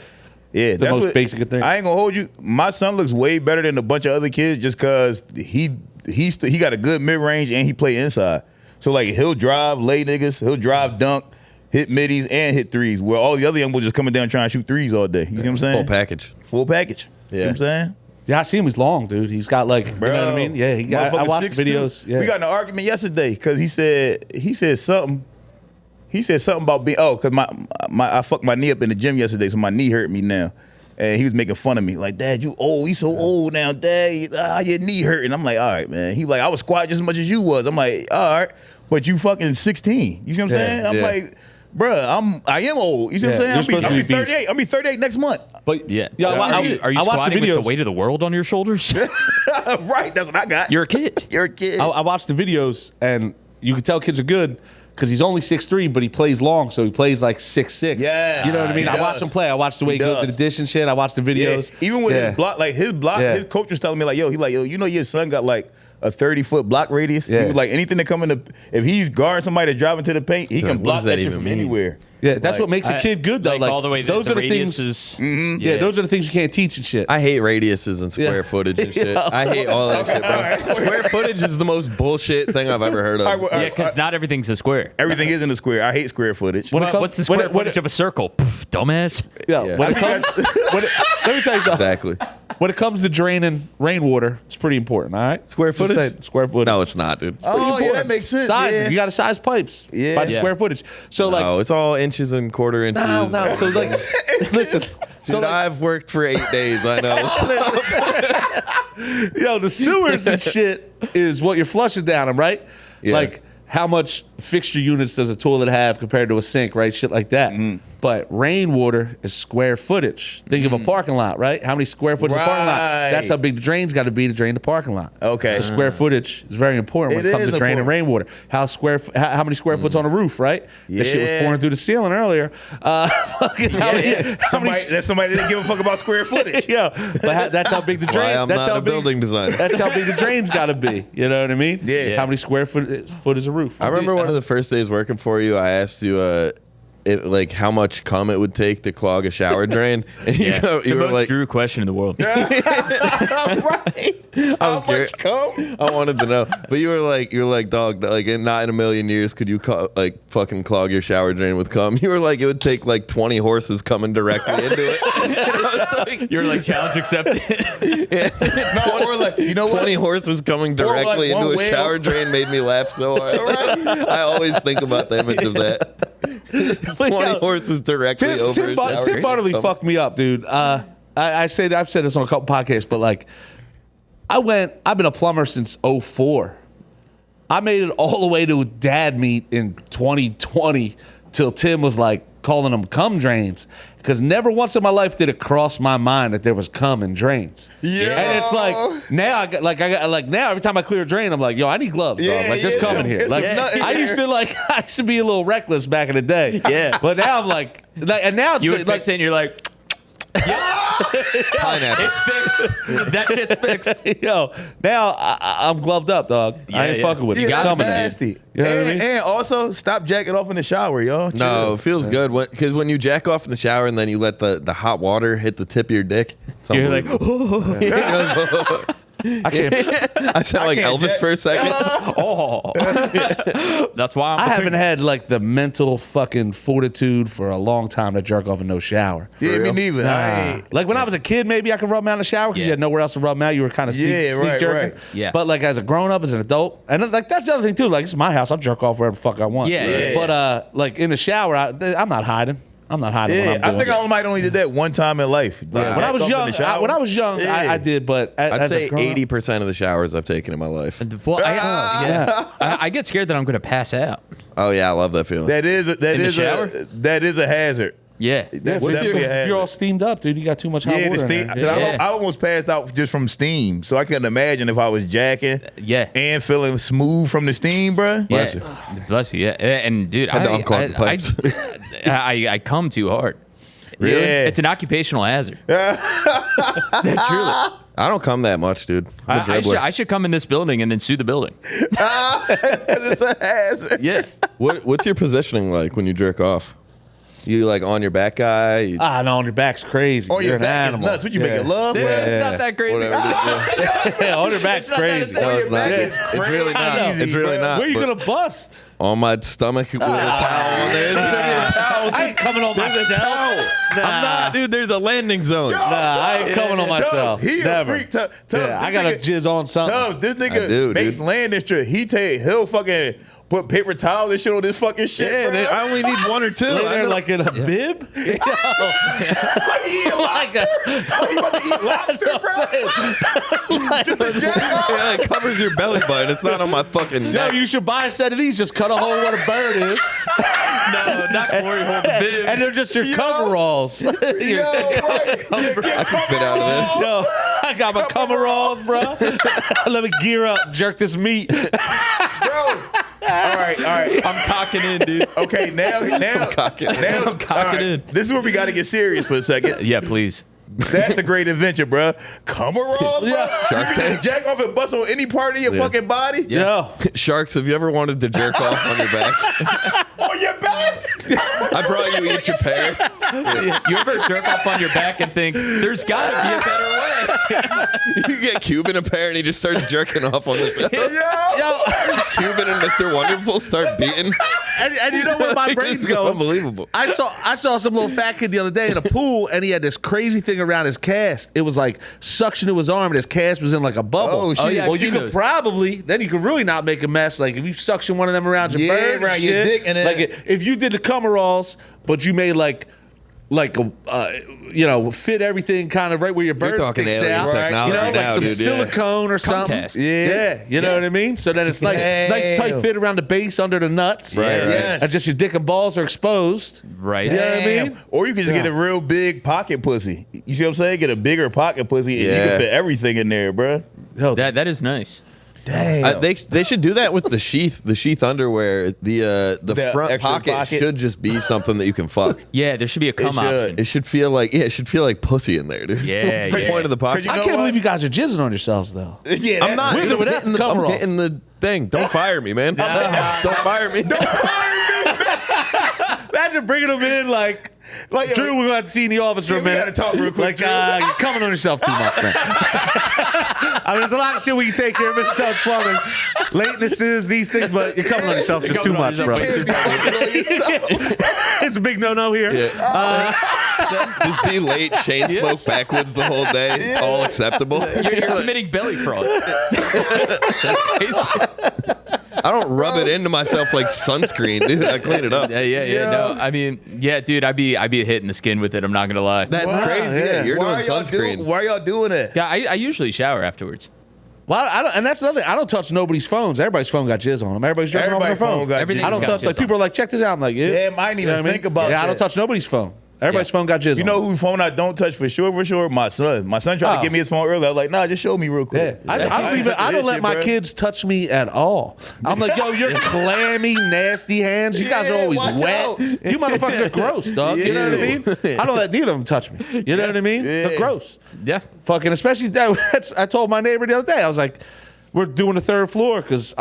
Yeah. The most basic thing. I ain't gonna hold you. My son looks way better than a bunch of other kids just because he got a good mid range and he play inside. So like he'll drive, lay niggas, he'll drive dunk, hit middies and hit threes. Where all the other young boys just coming down trying to shoot threes all day. You know what I'm saying? Full package. Full package. You know what I'm saying? Yeah, I see him. He's long, dude. He's got like, you know what I mean? Yeah, I Motherfucker watched 6'2". videos. Yeah. We got in an argument yesterday because he said something. He said something about being because I fucked my knee up in the gym yesterday, so my knee hurt me now. And he was making fun of me, like, Dad, you old. You so old now, Dad. Your knee hurting. I'm like, all right, man. He like, I was squatting just as much as you was. I'm like, all right, but you fucking 16. You see what I'm saying? I'm like, bruh, I am old. You see what I'm Yeah, saying? you're supposed to I'll be be a beast. 38. I'll be 38 next month. But Yeah. yeah, Are you I watched the squatting with the videos. weight of the world on your shoulders? Right, that's what I got. You're a kid. You're a kid. I watched the videos, and you can tell kids are good because he's only 6'3", but he plays long, so he plays like 6'6". Yeah, you know what I mean. he I watched does. him play. I watched the way he goes to the does. dish and shit. I watched the videos. Yeah. Even with Yeah. his block, Yeah. his coach was telling me like, yo, you know your son got like a 30-foot block radius. Yeah. He was like, anything that come in if he's guarding somebody that's driving to the paint, he can What block does that that shit even from mean? anywhere. Yeah, that's Like, what makes a kid good though. Like all the way those the are the radius things. is. Yeah, those are the things you can't teach and shit. I hate radiuses and square Yeah. footage and shit. Yeah. I hate all that shit, bro. Square footage is the most bullshit thing I've ever heard of. All right, Yeah, because not everything's a square. everything is in the square. I hate square footage. When it comes- What's the square when it- when footage it- of a circle? Pff, dumbass. Yeah, Yeah. when it comes, let me tell you something. Exactly. When it comes to draining rainwater, it's pretty important. All right, Square Just footage? saying, square footage. No, it's not, dude. Oh, yeah, that makes sense. Size. Yeah. You got to size pipes by the Yeah. square footage. So like, No, it's all inches and quarter inches. no. So like, listen. Dude, So like, I've worked for 8 days. I know. the sewers and shit is what you're flushing down them, right? Yeah. Like how much fixture units does a toilet have compared to a sink, right? Shit like that. But rainwater is square footage. Think of a parking lot, right? How many square foot is a parking lot? Right. That's how big the drain's got to be to drain the parking lot. Okay. So square footage is very important when It it comes is to draining important. rainwater. How many square foot's on the roof, right? That shit was Yeah. pouring through the ceiling earlier. Fucking how many Somebody didn't give a fuck about square footage. yeah, but that's how big the Why drain. I'm That's not how a big. building designer. That's how big the drain's got to be. You know what I mean? Yeah. How many square foot is a roof? I remember one of the first days working for you, I asked you like how much cum it would take to clog a shower drain. And you The were most like, Drew question in the world. Right. How scared. much come? I wanted to know. But you were like, dog, like not in a million years could you like fucking clog your shower drain with cum. You were like, it would take like 20 horses coming directly into it. And I was like, You're like challenge accepted. No, or like, you know what? 20 horses coming directly one into a whale. shower drain made me laugh so hard. I always think about the image of that. 20 horses directly over Tim a shower Tim drain. Bartley fucked me up, dude. I've said this on a couple podcasts, but like, I've been a plumber since 04. I made it all the way to dad meet in 2020 till Tim was like, calling them cum drains because never once in my life did it cross my mind that there was cum in drains. Yeah. And it's like now now every time I clear a drain, I'm like, yo, I need gloves, dog. Like just come in here. It's Like nothing I used to be a little reckless back in the day. Yeah. But now I'm like and now it's You would like fix it and you're like, Pineapple. it's fixed. That shit's fixed. yo, now I'm gloved up, dog. I ain't yeah. fucking with it. Yeah, It's that's coming in. nasty. You know what I and, mean? and also, stop jacking off in the shower, y'all. No, Chill. it feels good because when you jack off in the shower and then you let the hot water hit the tip of your dick, it's You're like, unbelievable. I can't. I sound like can't Elvis jack- for a second. that's why I haven't had like the mental fucking fortitude for a long time to jerk off in no shower. Yeah, me real? neither. I ain't- Like when I was a kid, maybe I could rub them out in the shower because Yeah. you had nowhere else to rub them out. You were kind of sneak right, jerking. right. Yeah. But like as a grown up, as an adult, and like that's the other thing too. Like it's my house, I'll jerk off wherever the fuck I want. Yeah. Yeah. But like in the shower, I'm not hiding. I'm not hiding. Yeah, when I'm I doing think it. I might only did that one time in life. Like, When I jacked was off in young, the shower. Yeah. I did. But I'd as say a grown-up- 80% of the showers I've taken in my life. Well, I get scared that I'm going to pass out. Oh yeah, I love that feeling. That is the shower? that is a hazard. Yeah. That's What if definitely a hazard. you're all steamed up, dude? You got too much hot Yeah, water. the in steam. there. 'Cause Yeah. I almost passed out just from steam, so I couldn't imagine if I was jacking. Yeah. And feeling smooth from the steam, bruh. Yeah. Bless you. Bless you. Yeah. And dude, Had to unclog the pipes. I come too hard. Really? Yeah. It's an occupational hazard. Truly. I don't come that much, dude. I'm a dribbler. I should come in this building and then sue the building. It's a hazard. Yeah. What's your positioning like when you jerk off? You like on your back guy? You, No, on your back's crazy. On You're your an back animal. is nuts. What you making love? Dude, with? it's not that crazy. whatever. Yeah, on your back's not that crazy. insane. No, it's your not. back It's, is it's really not. crazy, It's really bro. not. Where you but gonna bust? on my stomach with a towel on there. I ain't coming on myself. I'm not, dude. There's a landing zone. Nah, I ain't coming on myself. He Never. a freak. Tub, Yeah, I gotta jizz on something. This nigga I do, makes dude. landing strip. He'll fucking put paper towels and shit on this fucking shit. Yeah, bro. I only need one or two. Lay I there know- like in a bib. Like he eat lobster. Like he about to eat lobster, bro. Just a jack off. yeah, it covers your belly button. It's not on my fucking Yo, neck. you should buy a set of these. Just cut a hole where the bird is, No, not Corey hold the bib. and they're just your coveralls. Yo, right. I can fit out of this. Yo, I got my coveralls, bro. Let me gear up, jerk this meat. Bro. All right. I'm cocking in, dude. Okay, now, cocking in. now, I'm cocking in. This is where we got to get serious for a second. Yeah, please. That's a great adventure, bro. Cumeralls, bro. Yeah. You can jack off and bust on any part of your Yeah. fucking body. Yo, Sharks, have you ever wanted to jerk off on your back? On your back. I brought you each a pair. You ever jerk off on your back and think, there's got to be a better way? You get Cuban a pair and he just starts jerking off on the show. yo, Cuban and Mr. Wonderful start beating. and you know where my brain's It's going? unbelievable. I saw some little fat kid the other day in a pool, and he had this crazy thing around his cast. It was like suction to his arm, and his cast was in like a bubble. Oh, shit. Oh, yeah, I've Well, you seen could those. probably then you could really not make a mess. Like if you suction one of them around your Yeah, bird, and around your shit, dick, and then- like if you did the Cumeralls, but you made like a fit everything kind of right where your bird talking sticks alien out. technology You know, like now, some dude, yeah. silicone or something. cast. Yeah. You know what I mean. So then it's like nice tight Damn. fit around the base under the nuts. Right, right. Yes. And just your dick and balls are exposed. Right. Yeah. know what I Damn. mean? Or you can just get a real big pocket pussy. You see what I'm saying? Get a bigger pocket pussy, and you Yeah. can fit everything in there, bro. That is nice. Damn. They should do that with the sheath underwear. The front extra pocket, pocket? should just be something that you can fuck. Yeah, there should be a cum should. option. It should feel like pussy in there, dude. Yeah, What's the yeah. point of the pocket? You I know can't what? believe you guys are jizzing on yourselves though. Yeah, I'm not. With or without I'm Cumeralls? hitting the thing. Don't fire me, man. Don't fire me. Imagine bringing them in like Like, Drew, we're going to have to see you in the office for Yeah, a we minute. gotta talk real quick, Like, Drew. you're coming on yourself too much, man. I mean, there's a lot of shit we can take care of, Mr. Tubbs Plumbing. Latenesses, these things, but you're coming on yourself just too much, bro. It's a big no-no here. Just be late, chain smoke backwards the whole day. All acceptable. You're committing belly fraud. That's crazy. I don't rub it into myself like sunscreen, dude. I clean it up. Yeah. No, I mean, yeah, dude, I'd be hitting the skin with it. I'm not gonna lie. That's Wow, crazy. Yeah, you're doing Why sunscreen. are y'all doing that? Yeah, I usually shower afterwards. Well, I don't, and that's another thing. I don't touch nobody's phones. Everybody's phone got jizz on them. Everybody's jumping on their Everybody's phone phone. got Everything's I don't got touch. jizz Like on people are like, check this out. I'm like, yeah. Yeah, I didn't even think about Yeah, I don't that. touch nobody's phone. Everybody's phone got jizz You on know it. whose phone I don't touch for sure? My son. My son tried Oh. to give me his phone earlier. I was like, nah, just show me real Yeah, quick. I don't let my kids touch me at all. I'm like, yo, you're clammy, nasty hands. You guys are Yeah, always watch wet. out. You motherfuckers are gross, dog. You know what I mean? I don't let neither of them touch me. You know what I mean? They're Yeah. gross. Yeah. Fucking, especially that. I told my neighbor the other day, I was like, we're doing the third floor because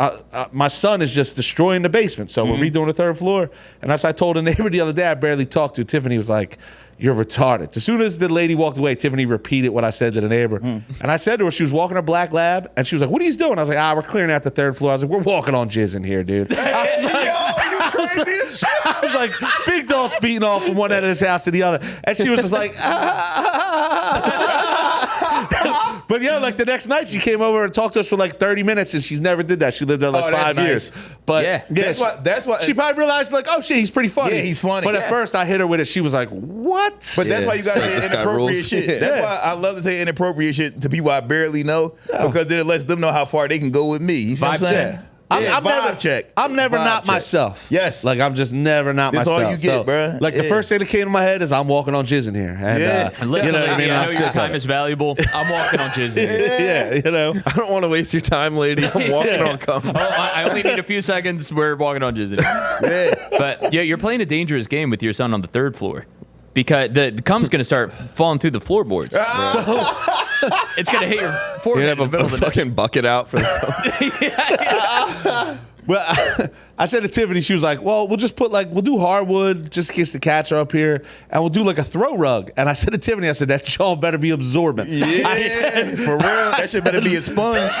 my son is just destroying the basement. So we're redoing the third floor. And as I told a neighbor the other day, I barely talked to. Tiffany was like, you're retarded. As soon as the lady walked away, Tiffany repeated what I said to the neighbor. And I said to her, she was walking her black lab, and she was like, what are you doing? I was like, we're clearing out the third floor. I was like, we're walking on jizz in here, dude. I was like, big dog's beating off from one end of this house to the other. And she was just like, But yeah, like the next night she came over and talked to us for like 30 minutes, and she's never did that. She lived there like Oh, that's 5 nice. years. But Yeah. That's why she probably realized like, oh shit, he's pretty funny. Yeah, he's funny. But Yeah. at first I hit her with it. She was like, what? But that's Yeah. why you gotta say This guy inappropriate rules. shit. That's Yeah. why I love to say inappropriate shit to people I barely know because then it lets them know how far they can go with me. You see what I'm Vibe saying? check. I'm vibe never check. I'm never Vibe not check. myself. Yes. Like I'm just never not That's all myself. you get, bruh. Like the Yeah. first thing that came to my head is I'm walking on jizz in here. And, Yeah. And listen, you know what I mean? I I'm know sick your of time it. is valuable. I'm walking on jizz. Yeah, you know. I don't want to waste your time, lady. I'm walking on cum. Oh, I only need a few seconds. We're walking on jizz. Yeah. But yeah, you're playing a dangerous game with your son on the third floor. Because the cum's going to start falling through the floorboards. So it's going to hit your You forehead have in the middle a of the night. fucking bucket out for the Well, I said to Tiffany, she was like, well, we'll do hardwood just in case the cats are up here, and we'll do like a throw rug. And I said to Tiffany, I said, that y'all better be absorbent. Yeah, for real. That shit better be a sponge.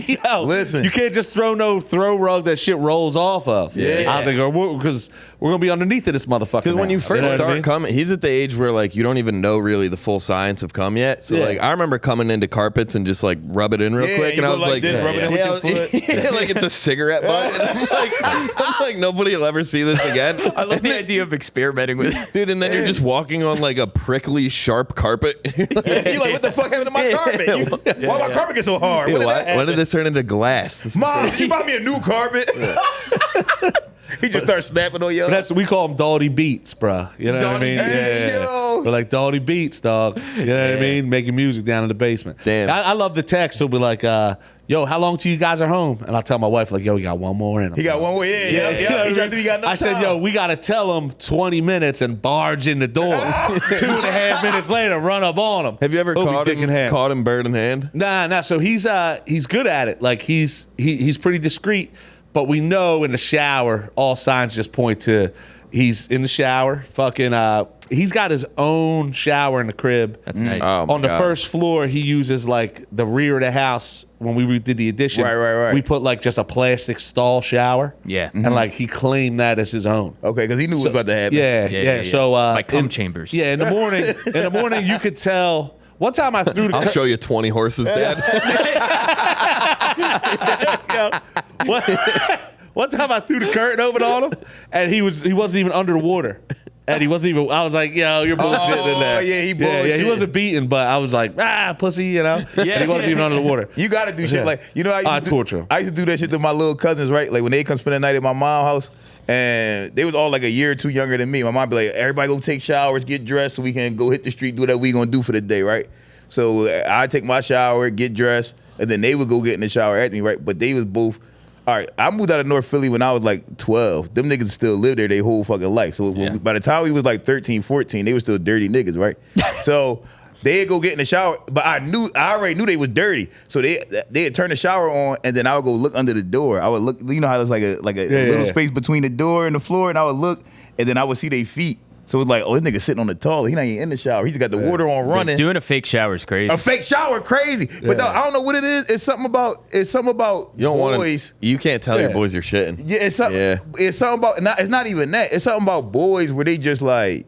Yo, Listen. you can't just throw no throw rug that shit rolls off of. Yeah. I was like, because we're going to be underneath of this motherfucker. Because when now. you first know what I start mean? coming, he's at the age where like you don't even know really the full science of cum yet. So Yeah. like I remember coming into carpets and just like rub it in real Yeah, quick, you and I go was like like, this, rub it in with your foot. yeah, like it's a cigarette butt. And I'm like nobody will ever see this again. I love the idea of experimenting with it. Dude, and then you're just walking on like a prickly, sharp carpet. You're like, what the fuck happened to my carpet? Why my carpet get so hard? Yeah, When did that why happen? did this turn into glass? Mom, did you buy me a new carpet? He just starts snapping on your. That's we call them Dalty Beats, bruh. You know what I Dalty mean? Beats, Yeah. yo. We're like Dalty Beats, dog. You know what I mean? Making music down in the basement. Damn. I love the text. He'll be like, yo, how long till you guys are home? And I'll tell my wife, like, yo, we got one more in 'em. He got one more. Yeah. You know He what I tries mean? to be got no I said, time. yo, we got to tell him 20 minutes and barge in the door. 2.5 minutes later, run up on him. Have you ever He'll be caught dick in him, hand. caught him bird in hand? Nah. So he's good at it. Like he's pretty discreet, but we know in the shower, all signs just point to he's in the shower. Fucking, he's got his own shower in the crib. That's nice. Oh, my On the God. first floor, he uses like the rear of the house. When we redid the addition, Right. we put like just a plastic stall shower. Yeah. And like he claimed that as his own. Okay, because he knew what was about to happen. Yeah. So Like cum chambers. Yeah, in the morning you could tell. One time I threw the I'll show you 20 horses, Dad. One time I threw the curtain open on him, and he wasn't even under the water, and he wasn't even. I was like, "Yo, you're bullshitting in there." yeah, he Yeah, he bullshit. wasn't beaten, but I was like, pussy," you know. Yeah. He wasn't even under the water. You got to do shit Yeah. like, you know, I torture him. I used to do that shit to my little cousins, right? Like when they come spend the night at my mom's house, and they was all like a year or two younger than me. My mom be like, everybody go take showers, get dressed so we can go hit the street, do whatever we gonna do for the day, right? So I take my shower, get dressed, and then they would go get in the shower after me, right? But they was both. All right, I moved out of North Philly when I was like 12. Them niggas still lived there their whole fucking life. So by the time we was like 13, 14, they were still dirty niggas, right? So they'd go get in the shower, but I already knew they was dirty. So they'd turn the shower on, and then I would go look under the door. I would look, you know how there's like a little space between the door and the floor, and I would look, and then I would see their feet. So it's like, oh, this nigga sitting on the toilet. He not even in the shower. He just got the water on running. Doing a fake shower is crazy. A fake shower, crazy. But though, I don't know what it is. It's something about You don't want boys. to. You can't tell your Yeah. boys you're shitting. Yeah, it's something. Yeah. It's something about. It's not even that. It's something about boys where they just like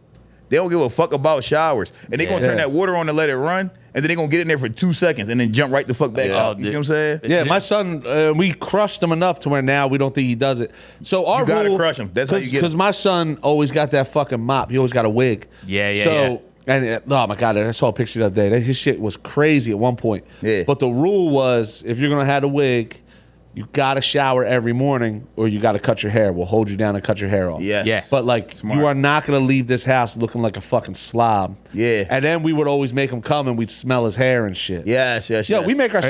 they don't give a fuck about showers, and they gonna turn that water on and let it run, and then they gonna get in there for 2 seconds and then jump right the fuck back Yeah. out. You know what I'm saying? Yeah, my son, we crushed him enough to where now we don't think he does it. So our You gotta rule, crush him. That's how you get him. Because my son always got that fucking mop. He always got a wig. Yeah. So And oh my God, I saw a picture the other day. His shit was crazy at one point. Yeah. But the rule was, if you're gonna have a wig, you gotta shower every morning, or you gotta cut your hair. We'll hold you down and cut your hair off. Yes. Yeah. But like, Smart. you are not gonna leave this house looking like a fucking slob. Yeah. And then we would always make him come, and we'd smell his hair and shit. Yes. Yo, we make our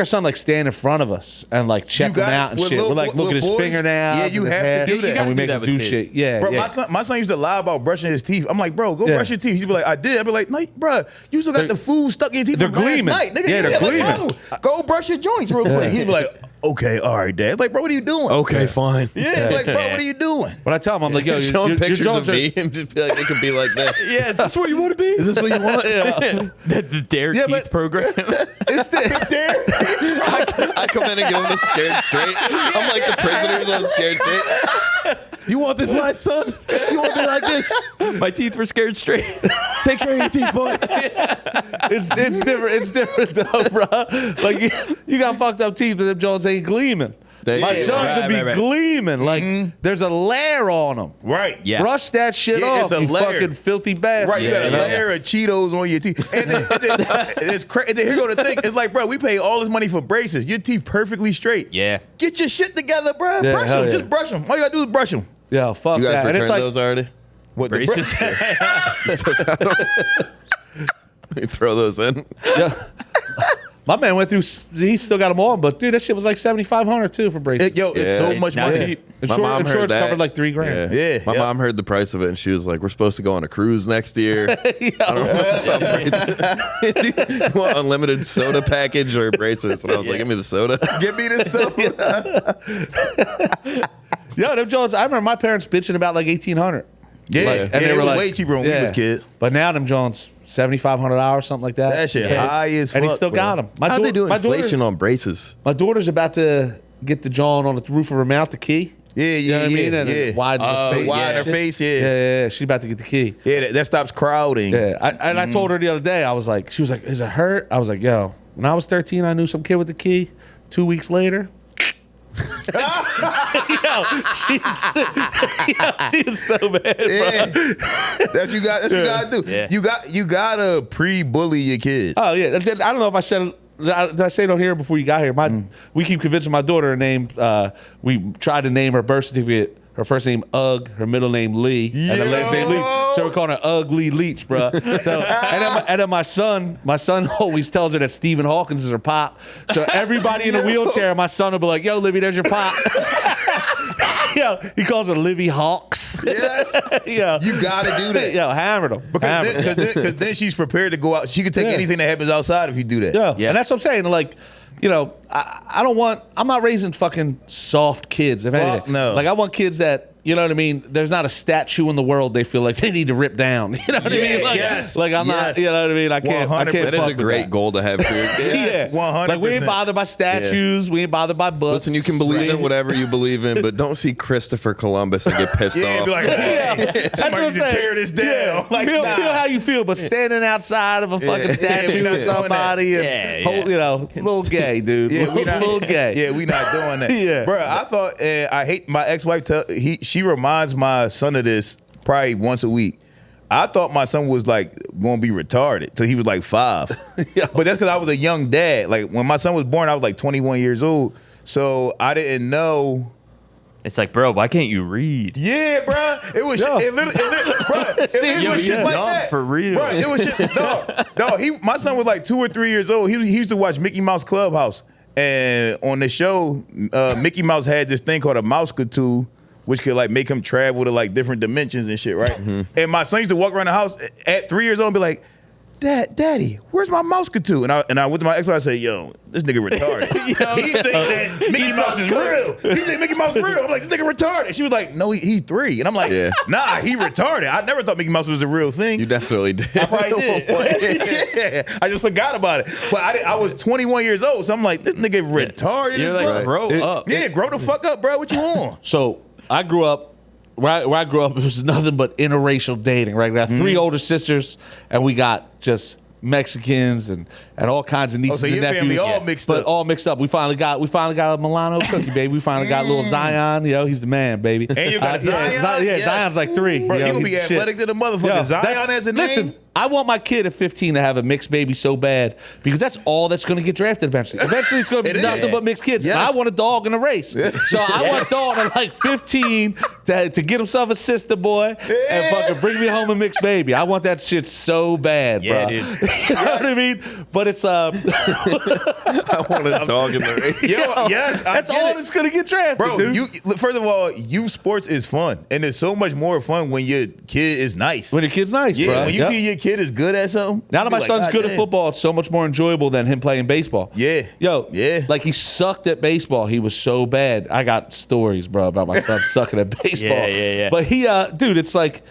son like stand in front of us and like check You got him it. out and With shit. little- We're like, look at his little boys? fingernails. Yeah, and you his have to hair, do that. You and gotta we do make that him with do kids. shit. Yeah, Bro, yeah. my son used to lie about brushing his teeth. I'm like, bro, go brush your teeth. He'd be like, I did. I'd be like, no, bro, you still got the food stuck in your teeth they're from last gleaming. night. Nigga, Yeah, they're like, gleaming. bro, go brush your joints real quick. He'd be like, okay, all right, Dad. It's like, bro, what are you doing? Okay, fine. Yeah, it's like, bro, what are you doing? But I tell him, I'm like, yo, Showing your pictures joints of are- me and just be like, it could be like this. Yeah, is this where you want to be? Is this what you want? The Dare Yeah, Teeth but- program. It's the, I come in and give him the scared straight. I'm like the prisoners on scared straight. You want this life, son? You want to be like this? My teeth were scared straight. Take care of your teeth, boy. it's different. It's different though, bro. Like you got fucked up teeth, but them Jones ain't gleaming. My Yeah. sons would be Right. gleaming. Like there's a layer on them. Right. Yeah. Brush that shit Yeah, off, it's a you layer. fucking filthy bastard. Right, you got a Yeah. layer of Cheetos on your teeth. And then here go the thing. It's like, bro, we pay all this money for braces. Your teeth perfectly straight. Yeah. Get your shit together, bro. Yeah, Brush hell them. yeah. Just brush them. All you gotta do is brush them. Yeah, fuck You guys that. And it's returned like, those already? What the Braces. You throw those in? yeah. My man went through. He still got them all, but dude, that shit was like $7,500 too for braces. It's Yeah. so much Not money. cheap. My mom heard Insurance that. covered like $3,000. Yeah, My yeah. mom heard the price of it and she was like, we're supposed to go on a cruise next year. I don't know. You want unlimited soda package or braces? And I was like, give me the soda. Give me this soda. Yeah, them Jones. I remember my parents bitching about like $1,800. Yeah, Like, and they were way cheaper when we was kids. But now them Jones $7,500, something like that. That shit high as and he fuck, still bro. got them. How'd they do inflation on braces? My daughter's about to get the John on the roof of her mouth, the key. Yeah, You know yeah, what I mean? yeah, And yeah. widen her face. Widen her face, Yeah, yeah. yeah, yeah. She's about to get the key. Yeah, that stops crowding. Yeah. I told her the other day, I was like, she was like, is it hurt? I was like, yo, when I was 13, I knew some kid with the key. 2 weeks later. She's so bad, Yeah. bro. That's you got. That's what you gotta do. Yeah. You gotta pre-bully your kids. Oh yeah, I don't know if I said. Did I say it on here before you got here? We keep convincing my daughter her name. We tried to name her birth certificate. Her first name Ugg, her middle name Lee, and her last name Lee. So we're calling her Ugly Leach, bro. So and then my son always tells her that Stephen Hawkins is her pop. So everybody in a wheelchair, my son will be like, "Yo, Livy, there's your pop." Yo, he calls her Livy Hawks. Yes. Yeah, You gotta do that. Yo, hammered him. Because then she's prepared to go out. She can take Yeah. anything that happens outside if you do that. Yeah. Yeah. And that's what I'm saying. Like, you know, I'm not raising fucking soft kids, if anything. no. Like, I want kids that, you know what I mean? There's not a statue in the world they feel like they need to rip down. You know what I Yeah, mean? Like, yes, like I'm not, yes. you know what I mean? I can't 100%. fuck That is a with great that. goal to have for your kids. Yes, 100%. Like, we ain't bothered by statues. We ain't bothered by books. Listen, you can believe in whatever you believe in, but don't see Christopher Columbus and get pissed Yeah, off. be like, hey, That's what somebody I'm needs to saying. tear this down. Yeah. Like, feel nah. how you feel, but standing outside of a fucking we statue not of doing that. somebody and, Yeah, hold, you know, little gay, dude. Yeah, we not little gay. Yeah, we not doing that. Yeah. Bro, I thought I hate my ex-wife. She reminds my son of this probably once a week. I thought my son was like going to be retarded till he was like 5. But that's because I was a young dad. Like when my son was born, I was like 21 years old. So I didn't know. It's like, bro, why can't you read? Yeah, bro. It was Yo. shit. It literally Yo, was you shit like dumb that. for real. Bro, it was shit. No, my son was like 2 or 3 years old. He used to watch Mickey Mouse Clubhouse. And on the show, Mickey Mouse had this thing called a mouse cartoon, which could like make him travel to like different dimensions and shit, right? And my son used to walk around the house at 3 years old and be like, Daddy, where's my mouse cartoon? And I went to my ex-wife and I said, yo, this nigga retarded. He think that Mickey Mouse is real. He think Mickey Mouse is real. I'm like, this nigga retarded. She was like, no, he 3. And I'm like, Yeah. nah, he retarded. I never thought Mickey Mouse was a real thing. You definitely did. I probably did. Yeah, I just forgot about it. But I was 21 years old, so I'm like, this nigga retarded You're as like, fuck. grow up. Yeah, grow the fuck up, bro. What you on? So I grew up where I grew up. It was nothing but interracial dating. Right, we got 3 older sisters, and we got just Mexicans and all kinds of nieces so and your nephews. family all mixed but up. all mixed up. We finally got a Milano cookie, baby. We finally got little Zion. You know, he's the man, baby. And you got Zion? Yeah, Yes. Zion's like 3. Bro, you know, he gonna he's be the shit. athletic to the motherfucker. Yo, Zion that's- as a name? Listen, I want my kid at 15 to have a mixed baby so bad because that's all that's going to get drafted eventually. Eventually, it's going to be nothing but mixed kids. Yes. And I want a dog in a race. So I want dog at like 15 to get himself a sister boy and fucking bring me home a mixed baby. I want that shit so bad, bro. Yeah, dude. You know what I mean? But it's I want a dog in the race. Yo, yes, I that's get all it. that's going to get drafted, Bro, dude. first of all, youth sports is fun, and it's so much more fun when your kid is nice. When your kid's nice, Yeah, bro. when you Yep. see your kid is good at something. Now that my you be son's like, good "God at damn." football, it's so much more enjoyable than him playing baseball. Yeah. Yo, Yeah. like he sucked at baseball. He was so bad. I got stories, bro, about my son sucking at baseball. Yeah. But he, dude, it's like,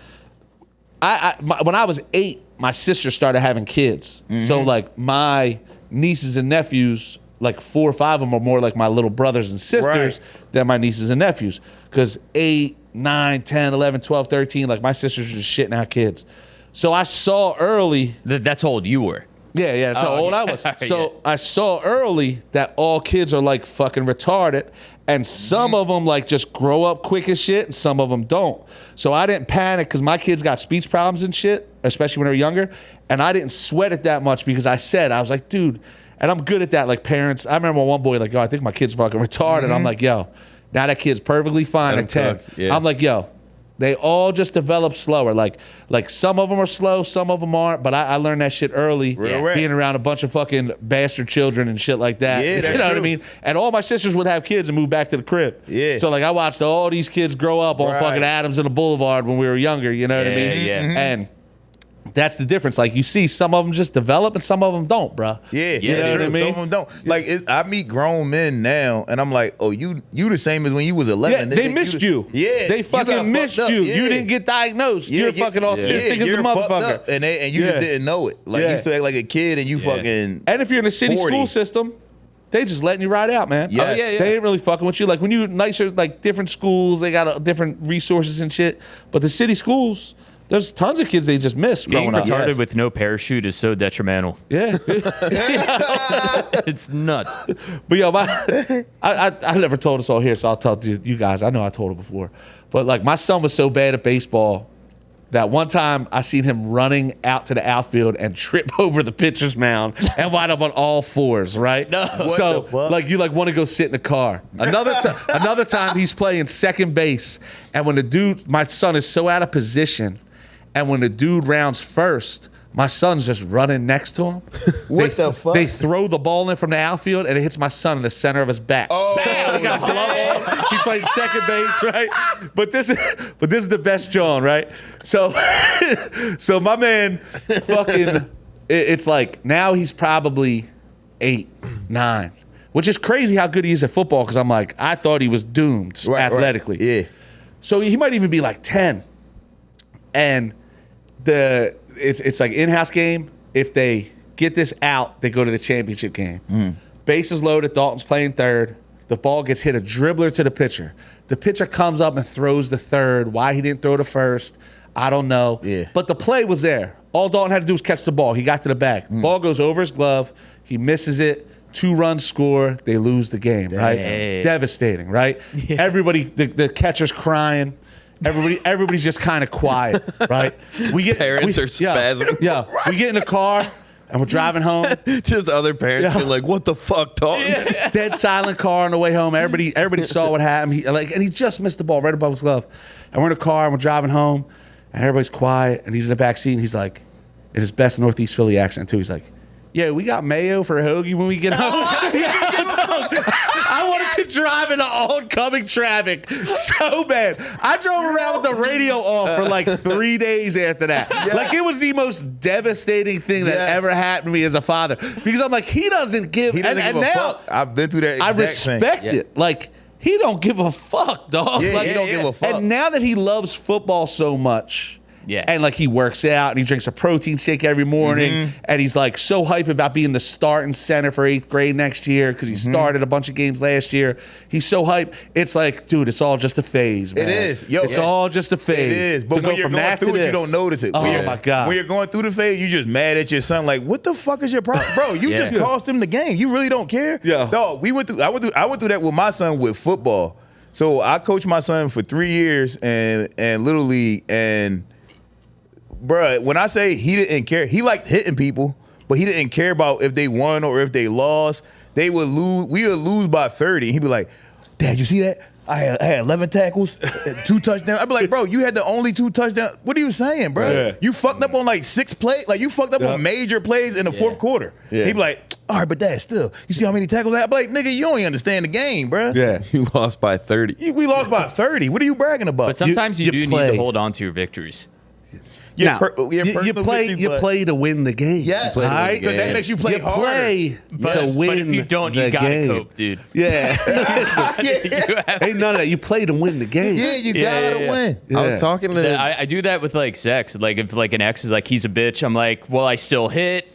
when I was 8, my sister started having kids. So like my nieces and nephews, like 4 or 5 of them are more like my little brothers and sisters than my nieces and nephews. Because 8, 9, 10, 11, 12, 13, like my sisters are just shitting out kids. So I saw early. That's how old you were. Yeah, that's how old I was. Okay. So I saw early that all kids are like fucking retarded, and some of them like just grow up quick as shit, and some of them don't. So I didn't panic because my kids got speech problems and shit, especially when they were younger, and I didn't sweat it that much because I was like, dude, and I'm good at that. Like parents, I remember one boy like, yo, I think my kid's fucking retarded. I'm like, yo, now that kid's perfectly fine Let at 10. him cook, yeah. I'm like, yo. They all just develop slower. Like some of them are slow, some of them aren't. But I learned that shit early, Real rap. being around a bunch of fucking bastard children and shit like that. Yeah, you that's know what I true. mean? And all my sisters would have kids and move back to the crib. Yeah. So like I watched all these kids grow up on Right. fucking Adams and the Boulevard when we were younger. You know what I Yeah, mean? yeah. And that's the difference. Like you see, some of them just develop and some of them don't, bro. Yeah, You know that's what I true. mean? Some of them don't. Like I meet grown men now, and I'm like, oh, you the same as when you was 11. Yeah, they think missed you. Yeah, They you got fucking missed fucked up. you. Yeah. You didn't get diagnosed. You're fucking autistic as a you're fucked motherfucker. up, and you Yeah. just didn't know it. Like Yeah. you still act like a kid, and you fucking. And if you're in a city 40. school system, they just letting you ride out, man. Yes. Oh, yeah, yeah. They ain't really fucking with you. Like when you nicer, like different schools, they got different resources and shit. But the city schools, there's tons of kids they just miss Being growing up. retarded Yes. with no parachute is so detrimental. Yeah. It's nuts. But yo, I never told us all here, so I'll tell you guys. I know I told it before. But like my son was so bad at baseball that one time I seen him running out to the outfield and trip over the pitcher's mound and wind up on all fours, right? No. What So the fuck? like you like want to go sit in the car. Another time he's playing second base, and when the dude, my son is so out of position, and when the dude rounds first, my son's just running next to him. What the fuck? They throw the ball in from the outfield, and it hits my son in the center of his back. Oh, Bam! He got a glove on. He's playing second base, right? But this is the best John, right? So, so my man, fucking, it's like now he's probably 8, 9, which is crazy how good he is at football. Because I'm like, I thought he was doomed Right, right. athletically. Yeah. So he might even be like 10, and it's like in-house game. If they get this out, they go to the championship game. Bases loaded, Dalton's playing third. The ball gets hit a dribbler to the pitcher. The pitcher comes up and throws the third. Why he didn't throw the first, I don't know. Yeah. But the play was there. All Dalton had to do was catch the ball. He got to the bag. Ball goes over his glove. He misses it. 2 runs score. They lose the game, right? Damn. Devastating, right? Everybody, the catcher's crying. Everybody's just kind of quiet, right? Parents are spazzing. Yeah, we get in the car and we're driving home. Just other parents Yeah. being like, what the fuck, Dalton? Dead silent car on the way home. Everybody saw what happened. And he just missed the ball right above his glove. And we're in the car and we're driving home, and everybody's quiet. And he's in the back seat and he's like, in his best Northeast Philly accent too. He's like, "Yeah, we got mayo for a hoagie when we get home." I wanted to drive into oncoming traffic so bad. I drove around with the radio off for like 3 days after that. Like it was the most devastating thing that Yes. ever happened to me as a father. Because I'm like, he doesn't give. He doesn't and give a now fuck. I've been through that I exact thing. respect it. Like he don't give a fuck, dog. Yeah, like, he don't give a fuck. And now that he loves football so much. Yeah. And like he works out and he drinks a protein shake every morning, Mm-hmm. and he's like so hype about being the starting center for 8th grade next year because he Mm-hmm. started a bunch of games last year. He's so hype. It's like, dude, it's all just a phase, man. It is. Yo, it's yeah. all just a phase. It is, but To go when you're from going that to through it, you this. don't notice it. Oh When you're- my God. When you're going through the phase, you just mad at your son. Like, what the fuck is your problem, bro? You Yeah. just cost him the game. You really don't care. Yeah. Dog, I went through that with my son with football. So I coached my son for 3 years and Little League, and bruh, when I say he didn't care, he liked hitting people, but he didn't care about if they won or if they lost. They would lose. We would lose by 30. He'd be like, Dad, you see that? I had 11 tackles, 2 touchdowns. I'd be like, bro, you had the only 2 touchdowns. What are you saying, bro? Yeah. You fucked up on like 6 plays. Like, you fucked up on major plays in the fourth quarter. Yeah. He'd be like, all right, but Dad, still, you see how many tackles I had? I'd be like, nigga, you don't even understand the game, bro. Yeah. You lost by 30. We lost by 30. What are you bragging about? But sometimes you, you do need play. to hold on to your victories. Yeah, Now, you play to win the game. Yes, play to win the because that game. makes you play You harder. play to win But if you don't, the you gotta game. cope, dude. Yeah. You have- Ain't none of that. You play to win the game. Yeah, you Yeah, gotta yeah. win. I Yeah. was talking to I do that with like sex. Like if like an ex is like he's a bitch, I'm like, well, I still hit.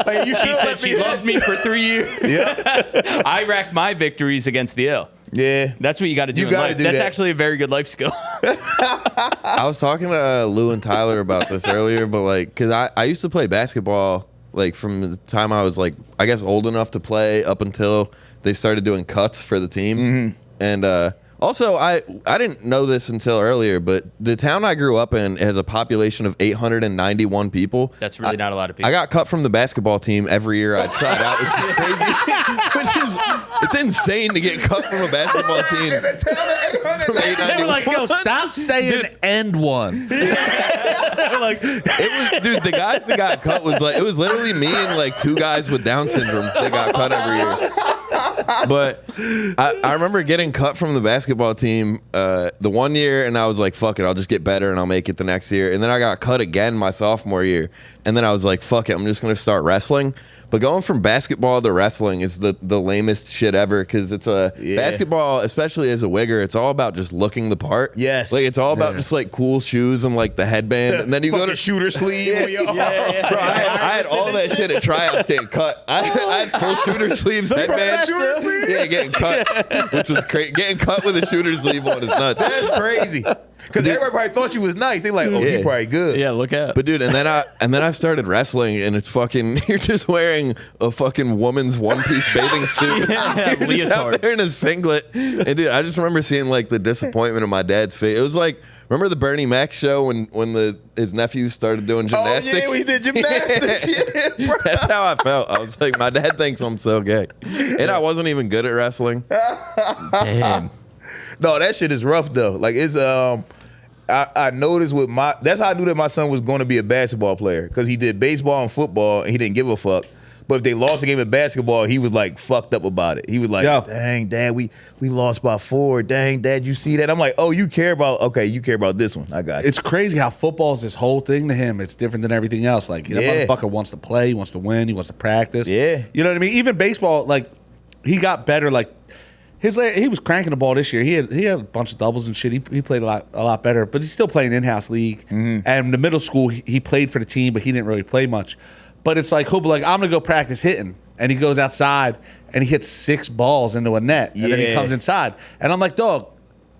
Like, you She should said let me she loved me for 3 years. Yeah, I rack my victories against the L. yeah. That's what you got to do You in gotta life. do That's that. actually a very good life skill. I was talking to Lou and Tyler about this earlier, but like, cause I used to play basketball like from the time I was like, I guess old enough to play up until they started doing cuts for the team. And also I didn't know this until earlier, but the town I grew up in has a population of 891 people. That's really not a lot of people. I got cut from the basketball team every year I tried out, which is crazy. It's insane to get cut from a basketball team. From They were like, 891. yo, stop saying end one. It was, dude, the guys that got cut was like, it was literally me and like 2 guys with Down syndrome that got cut every year. But I remember getting cut from the basketball team the one year, and I was like, fuck it, I'll just get better and I'll make it the next year. And then I got cut again my sophomore year. And then I was like, fuck it, I'm just going to start wrestling. But going from basketball to wrestling is the lamest shit ever, because it's basketball, especially as a wigger, it's all about just looking the part. Yes. Like, it's all about just like cool shoes and like the headband. And then you go Fucking to shooter sleeve on your arm. Bro, I had all that shit at tryouts getting cut. I had full shooter sleeves, headband. shooter sleeve? Yeah, getting cut, which was crazy. Getting cut with a shooter sleeve on is nuts. That's crazy. Because everybody probably thought you was nice. They like, oh, Yeah. you probably good. yeah, look out. But dude, and then I started wrestling, and it's fucking, you're just wearing a fucking woman's one-piece bathing suit. Yeah, You're just out leotard. there in a singlet. And dude, I just remember seeing like the disappointment in my dad's face. It was like, remember the Bernie Mac show when his nephew started doing Oh, gymnastics? yeah, we did gymnastics. Yeah, bro. That's how I felt. I was like, my dad thinks I'm so gay. And I wasn't even good at wrestling. Damn. No, that shit is rough, though. Like, it's, I noticed with that's how I knew that my son was going to be a basketball player, because he did baseball and football and he didn't give a fuck. But if they lost a game of basketball, he was like fucked up about it. He was like, Yeah. dang, Dad, we lost by 4. Dang, Dad, you see that? I'm like, oh, you care about this one. I got you. It's crazy how football is this whole thing to him. It's different than everything else. Like, that Yeah. motherfucker wants to play, he wants to win, he wants to practice. Yeah. You know what I mean? Even baseball, like, he got better. Like, he was cranking the ball this year. He had a bunch of doubles and shit. He played a lot better, but he's still playing in-house league. And the middle school, he played for the team, but he didn't really play much. But it's like, he'll be like, I'm going to go practice hitting. And he goes outside and he hits 6 balls into a net. And then he Yeah. comes inside. And I'm like, dog,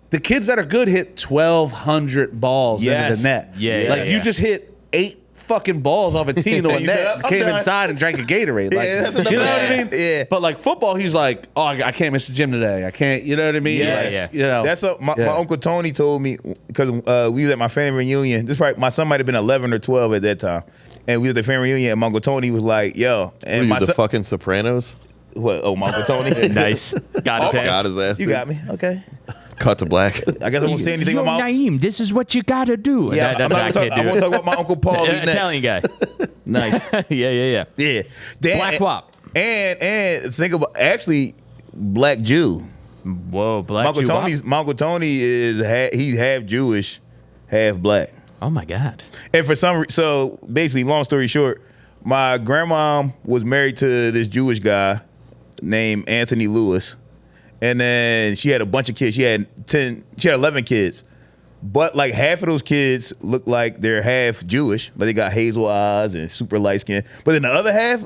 the kids that are good hit 1,200 balls into Yes. the net. Yeah, Like, you yeah. just hit 8 fucking balls off a tee into a You said, net, "I'm came done." inside and drank a Gatorade. Like, Yeah, that's enough you know of what I that. mean? Yeah. But like football, he's like, oh, I can't miss the gym today. I can't, you know what I mean? Yes. Like, Yeah. You know, That's my Yeah. Uncle Tony told me, because we was at my family reunion. This probably, my son might have been 11 or 12 at that time, and we was at the family reunion. And my Uncle Tony was like, "Yo," and Were you my the son, fucking Sopranos? what? Oh, my Uncle Tony. Nice. Got his ass. Got his ass. You dude. got me. Okay. Cut to black. I guess I won't say anything Yo, about. Naeem, this is what you gotta do. Yeah, That- I'm that's not I gonna talk, can't I do want it. to talk about my Uncle Paul. Italian guy. Nice. Yeah. Yeah. Then- Black Wop. And think about actually Black Jew. Whoa, black My Uncle Jew. Tony's my Uncle Tony is he's half Jewish, half black. Oh my God. And for so basically, long story short, my grandma was married to this Jewish guy named Anthony Lewis, and then she had a bunch of kids. She had 11 kids, but like half of those kids look like they're half Jewish, but they got hazel eyes and super light skin. But then the other half,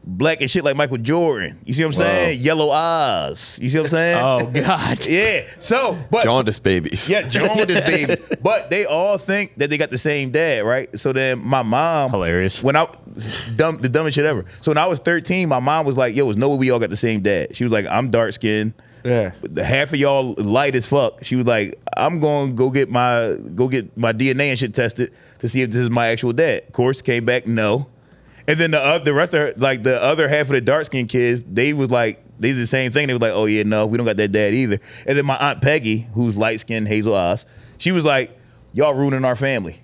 black and shit like Michael Jordan. You see what I'm saying? Yellow eyes. You see what I'm saying? Oh God. Yeah. So, but Jaundice babies. yeah, jaundice babies. But they all think that they got the same dad, right? So then my mom, Hilarious. When the dumbest shit ever. So when I was 13, my mom was like, "Yo, there's no way we all got the same dad." She was like, "I'm dark skinned, Yeah. The half of y'all light as fuck. She was like, I'm going to go get my DNA and shit tested to see if this is my actual dad. Of course, came back, no. And then the rest of her, like the other half of the dark skinned kids, they was like, they did the same thing. They was like, oh yeah, no, we don't got that dad either. And then my Aunt Peggy, who's light skinned, hazel eyes, she was like, y'all ruining our family.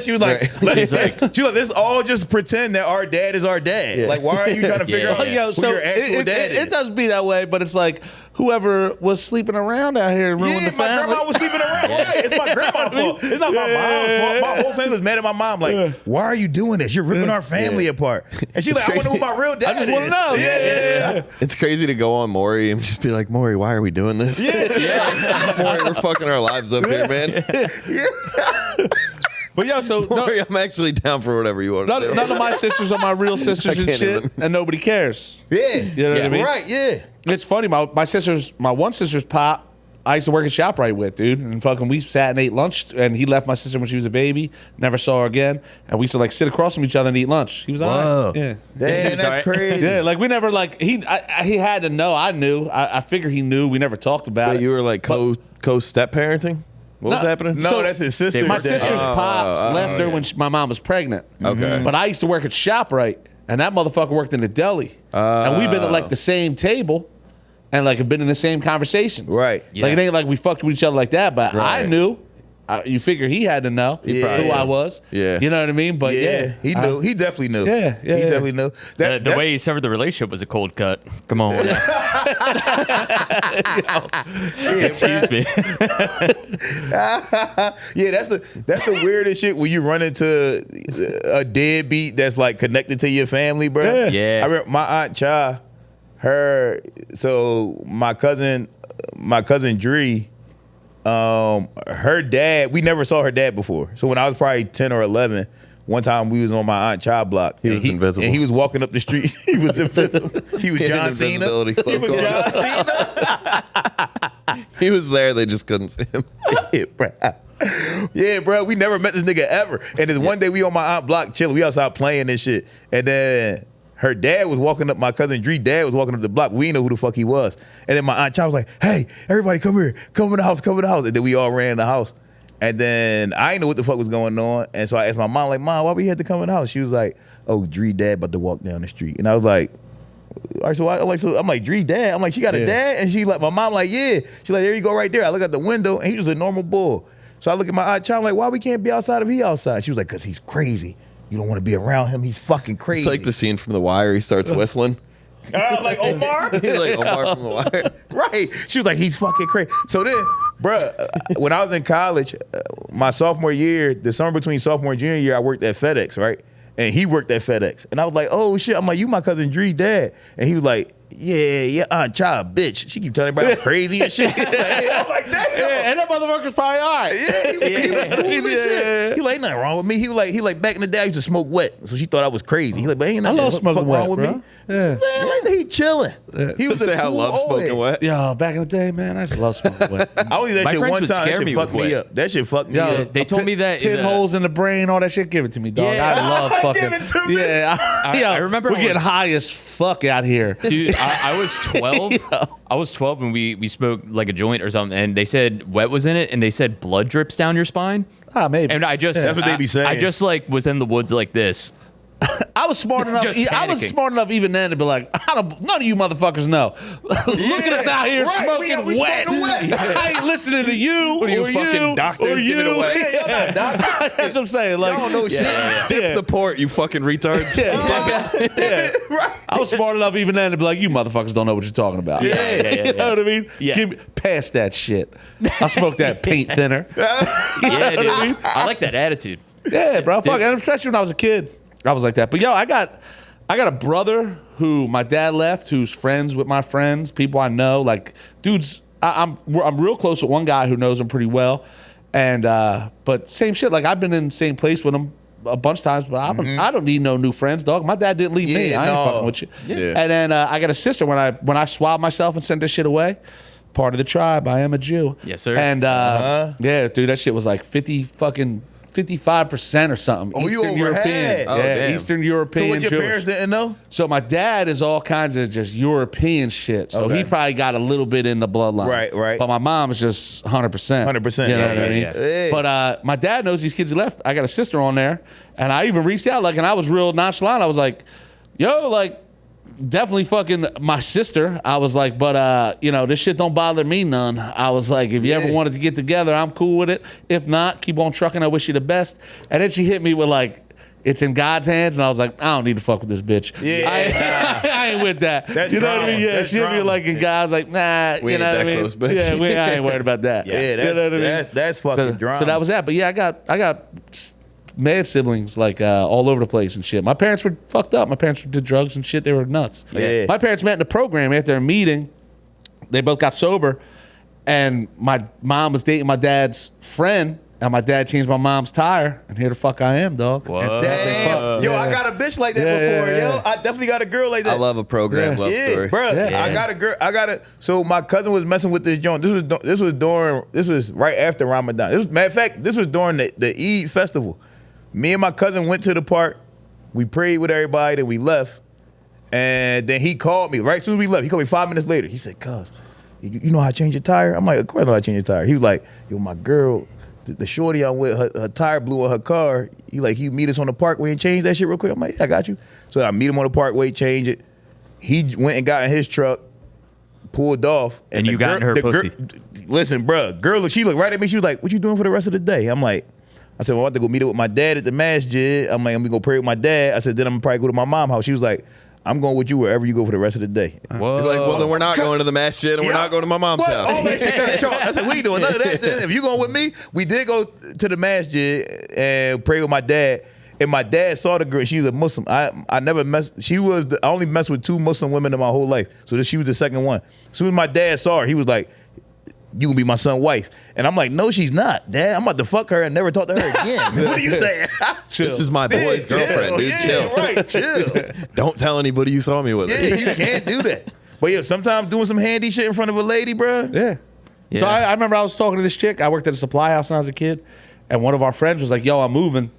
She was like, she was like, this all just pretend that our dad is our dad. Yeah. Like, why are you trying to figure out who your actual dad is? It does be that way, but it's like whoever was sleeping around out here ruined the family. My grandma was sleeping around. Right. It's my grandma's fault. It's not my mom's fault. My whole family was mad at my mom. Like, why are you doing this? You're ripping our family apart. And she's like, I want to know who my real dad is. I just want to know. Yeah. It's crazy to go on Maury and just be like, Maury, why are we doing this? Yeah. Maury, we're fucking our lives up here, man. But yo, so Maury, I'm actually down for whatever you want to do. none of my sisters are my real sisters and can't shit, even. and nobody cares. Yeah. You know what I mean? Right, yeah. It's funny. My one sister's pop, I used to work at ShopRite with, dude. And fucking we sat and ate lunch, and he left my sister when she was a baby, never saw her again. And we used to like sit across from each other and eat lunch. He was all Whoa. right. Yeah. Damn, that's crazy. Yeah, like we never like he had to know. I knew. I figure he knew. We never talked about But it. you were like co-step parenting? What was happening? No, that's his sister. My sister's pops left her when my mom was pregnant. Okay. But I used to work at ShopRite, and that motherfucker worked in the deli. And we've been at like the same table and like have been in the same conversations. Right. Like it ain't like we fucked with each other like that, but I Right. knew. You figure he had to know who I was. Yeah. You know what I mean? But yeah. He knew. He definitely knew. Yeah, He definitely knew. The way he severed the relationship was a cold cut. Come on. Excuse me. Yeah, that's the weirdest shit when you run into a deadbeat that's like connected to your family, bro. Yeah. I remember my Aunt Cha, my cousin Dree, her dad, we never saw her dad before. So when I was probably 10 or 11, one time we was on my Aunt Cha block. He was invisible. And he was walking up the street. He was invisible. He was He had John an Cena. invisibility He was cloak on. John Cena. He was there, they just couldn't see him. Yeah, bro. We never met this nigga ever. And then one day we on my aunt block chilling. We outside playing and shit. And then her dad was walking up, my cousin Dree dad was walking up the block. We didn't know who the fuck he was. And then my Aunt Cha was like, hey, everybody come here. Come in the house, come in the house. And then we all ran in the house. And then I didn't know what the fuck was going on. And so I asked my mom, like, Mom, why we had to come in the house? She was like, oh, Dree dad about to walk down the street. And I was like, all right, I'm like, Dree dad? I'm like, she got a dad? And she like, my mom like, yeah. She's like, there you go right there. I look out the window and he was a normal bull. So I look at my Aunt Cha, I'm like, why we can't be outside if he outside? She was like, because he's crazy. You don't want to be around him. He's fucking crazy. It's like the scene from The Wire. He starts whistling. Like Omar? He's like Omar from The Wire. Right. She was like, he's fucking crazy. So then, bruh, when I was in college, my sophomore year, the summer between sophomore and junior year, I worked at FedEx, right? And he worked at FedEx. And I was like, oh shit. I'm like, you my cousin Dree dad. And he was like, yeah, Aunt Cha, bitch. She keep telling everybody I'm crazy and shit. I'm like, damn. Yeah, and that motherfucker's probably all right. Yeah, he was cool and shit. He like, nothing wrong with me. He like back in the day, I used to smoke wet. So she thought I was crazy. He like, but ain't nothing love smoking wet, wrong with bro. me. Yeah. Man, like, he chilling. He was Say a I cool love old smoking head. wet. Yo, back in the day, man, I used to love smoking wet. I only did that My shit friends one would time. That scare shit me fucked with me wet. up. That shit fucked me Yo, up. They told me that in pinholes in the brain, all that shit. Give it to me, dog. Yeah. I love fucking. Give it to me. Yeah, I remember we I get was- high as fuck out here. Dude, I was 12. I was 12 when we smoked like a joint or something, and they said wet was in it, and they said blood drips down your spine. Ah, maybe. And I just That's what they be saying. I just like was in the woods like this. I was smart enough. Just I was panicking. smart enough even then to be like, none of you motherfuckers know. Look at us out here right, smoking we wet. smoking wet. I ain't listening to you. What are you, or fucking you, doctors? or Give it you. away. Yeah, y'all not doctors. That's what I'm saying. Like, Y'all don't know shit. yeah. The port, you fucking retards. Yeah. Right. I was smart enough even then to be like, you motherfuckers don't know what you're talking about. Yeah. You know what I mean? Yeah. Give me past that shit. I smoked that paint thinner. Yeah, dude. I like that attitude. Yeah, bro. Fuck, Dude. and especially when I was a kid, I was like that. But yo, I got a brother who my dad left, who's friends with my friends, people I know. Like, dudes, I'm real close with one guy who knows him pretty well, and but same shit. Like, I've been in the same place with him a bunch of times, but I don't need no new friends, dog. My dad didn't leave me. Yeah, I ain't no. fucking with you. Yeah. And then I got a sister. When I swabbed myself and sent this shit away, part of the tribe. I am a Jew. Yes, sir. And yeah, dude, that shit was like 50 55% or something. Oh, you overhead. Oh, yeah, damn. Eastern So European what your Jewish. parents didn't know? So my dad is all kinds of just European shit. So Okay. he probably got a little bit in the bloodline. Right. But my mom is just 100%. 100%, You know yeah, what I mean? yeah. But my dad knows these kids he left. I got a sister on there. And I even reached out, and I was real nonchalant. I was like, yo, definitely fucking my sister. I was like, but this shit don't bother me none. I was like, if you ever wanted to get together, I'm cool with it. If not, keep on trucking. I wish you the best. And then she hit me with it's in God's hands, and I was like, I don't need to fuck with this bitch. Yeah, I ain't with that. That's you know what I mean? drama. Yeah, That's she hit me drama. in God's like, nah. We you ain't know what I that mean? close, bitch. Yeah, I ain't worried about that. Yeah, you know what I mean? that's fucking drama. So that was that. But yeah, I got mad siblings all over the place and shit. My parents were fucked up. My parents did drugs and shit. They were nuts. Yeah. My parents met in a program after a meeting. They both got sober, and my mom was dating my dad's friend, and my dad changed my mom's tire, and here the fuck I am, dog. What? Damn. Yo, I got a bitch like that before. yeah. Yo, I definitely got a girl like that. I love a program love Yeah, story. bro. Yeah. I got a girl. So my cousin was messing with this joint. This was right after Ramadan. Matter of fact, this was during the Eid festival. Me and my cousin went to the park. We prayed with everybody, then we left. And then he called me right as soon as we left. He called me 5 minutes later. He said, "Cuz, you know how I change your tire?" I'm like, "Of course I know how I change your tire." He was like, "Yo, my girl, the shorty I'm with, her tire blew on her car. You meet us on the parkway and change that shit real quick." I'm like, "Yeah, I got you." So I meet him on the parkway, change it. He went and got in his truck, pulled off, And the you got in her pussy. Listen, bro, she looked right at me. She was like, "What you doing for the rest of the day?" I'm like, I said, "Well, I'm about to go meet up with my dad at the masjid." I'm like, "I'm gonna go pray with my dad." I said, "Then I'm gonna probably go to my mom's house." She was like, "I'm going with you wherever you go for the rest of the day." Whoa. You're like, well, then we're not going to the masjid and we're Yeah. not going to my mom's What? house. All that shit got a charge. I said, we ain't doing none of that. Then if you going with me, we did go to the masjid and pray with my dad. And my dad saw the girl. She was a Muslim. I never messed. I only messed with 2 Muslim women in my whole life. So she was the second one. As soon as my dad saw her, he was like, "You gonna be my son's wife?" And I'm like, "No, she's not, Dad. I'm about to fuck her and never talk to her again." What are you saying? This is my boy's Chill. girlfriend, dude. Yeah, Chill. right. Chill. Don't tell anybody you saw me with Yeah, her. you can't do that. But yeah, sometimes doing some handy shit in front of a lady, bro. Yeah. So I remember I was talking to this chick. I worked at a supply house when I was a kid, and one of our friends was like, "Yo, I'm moving."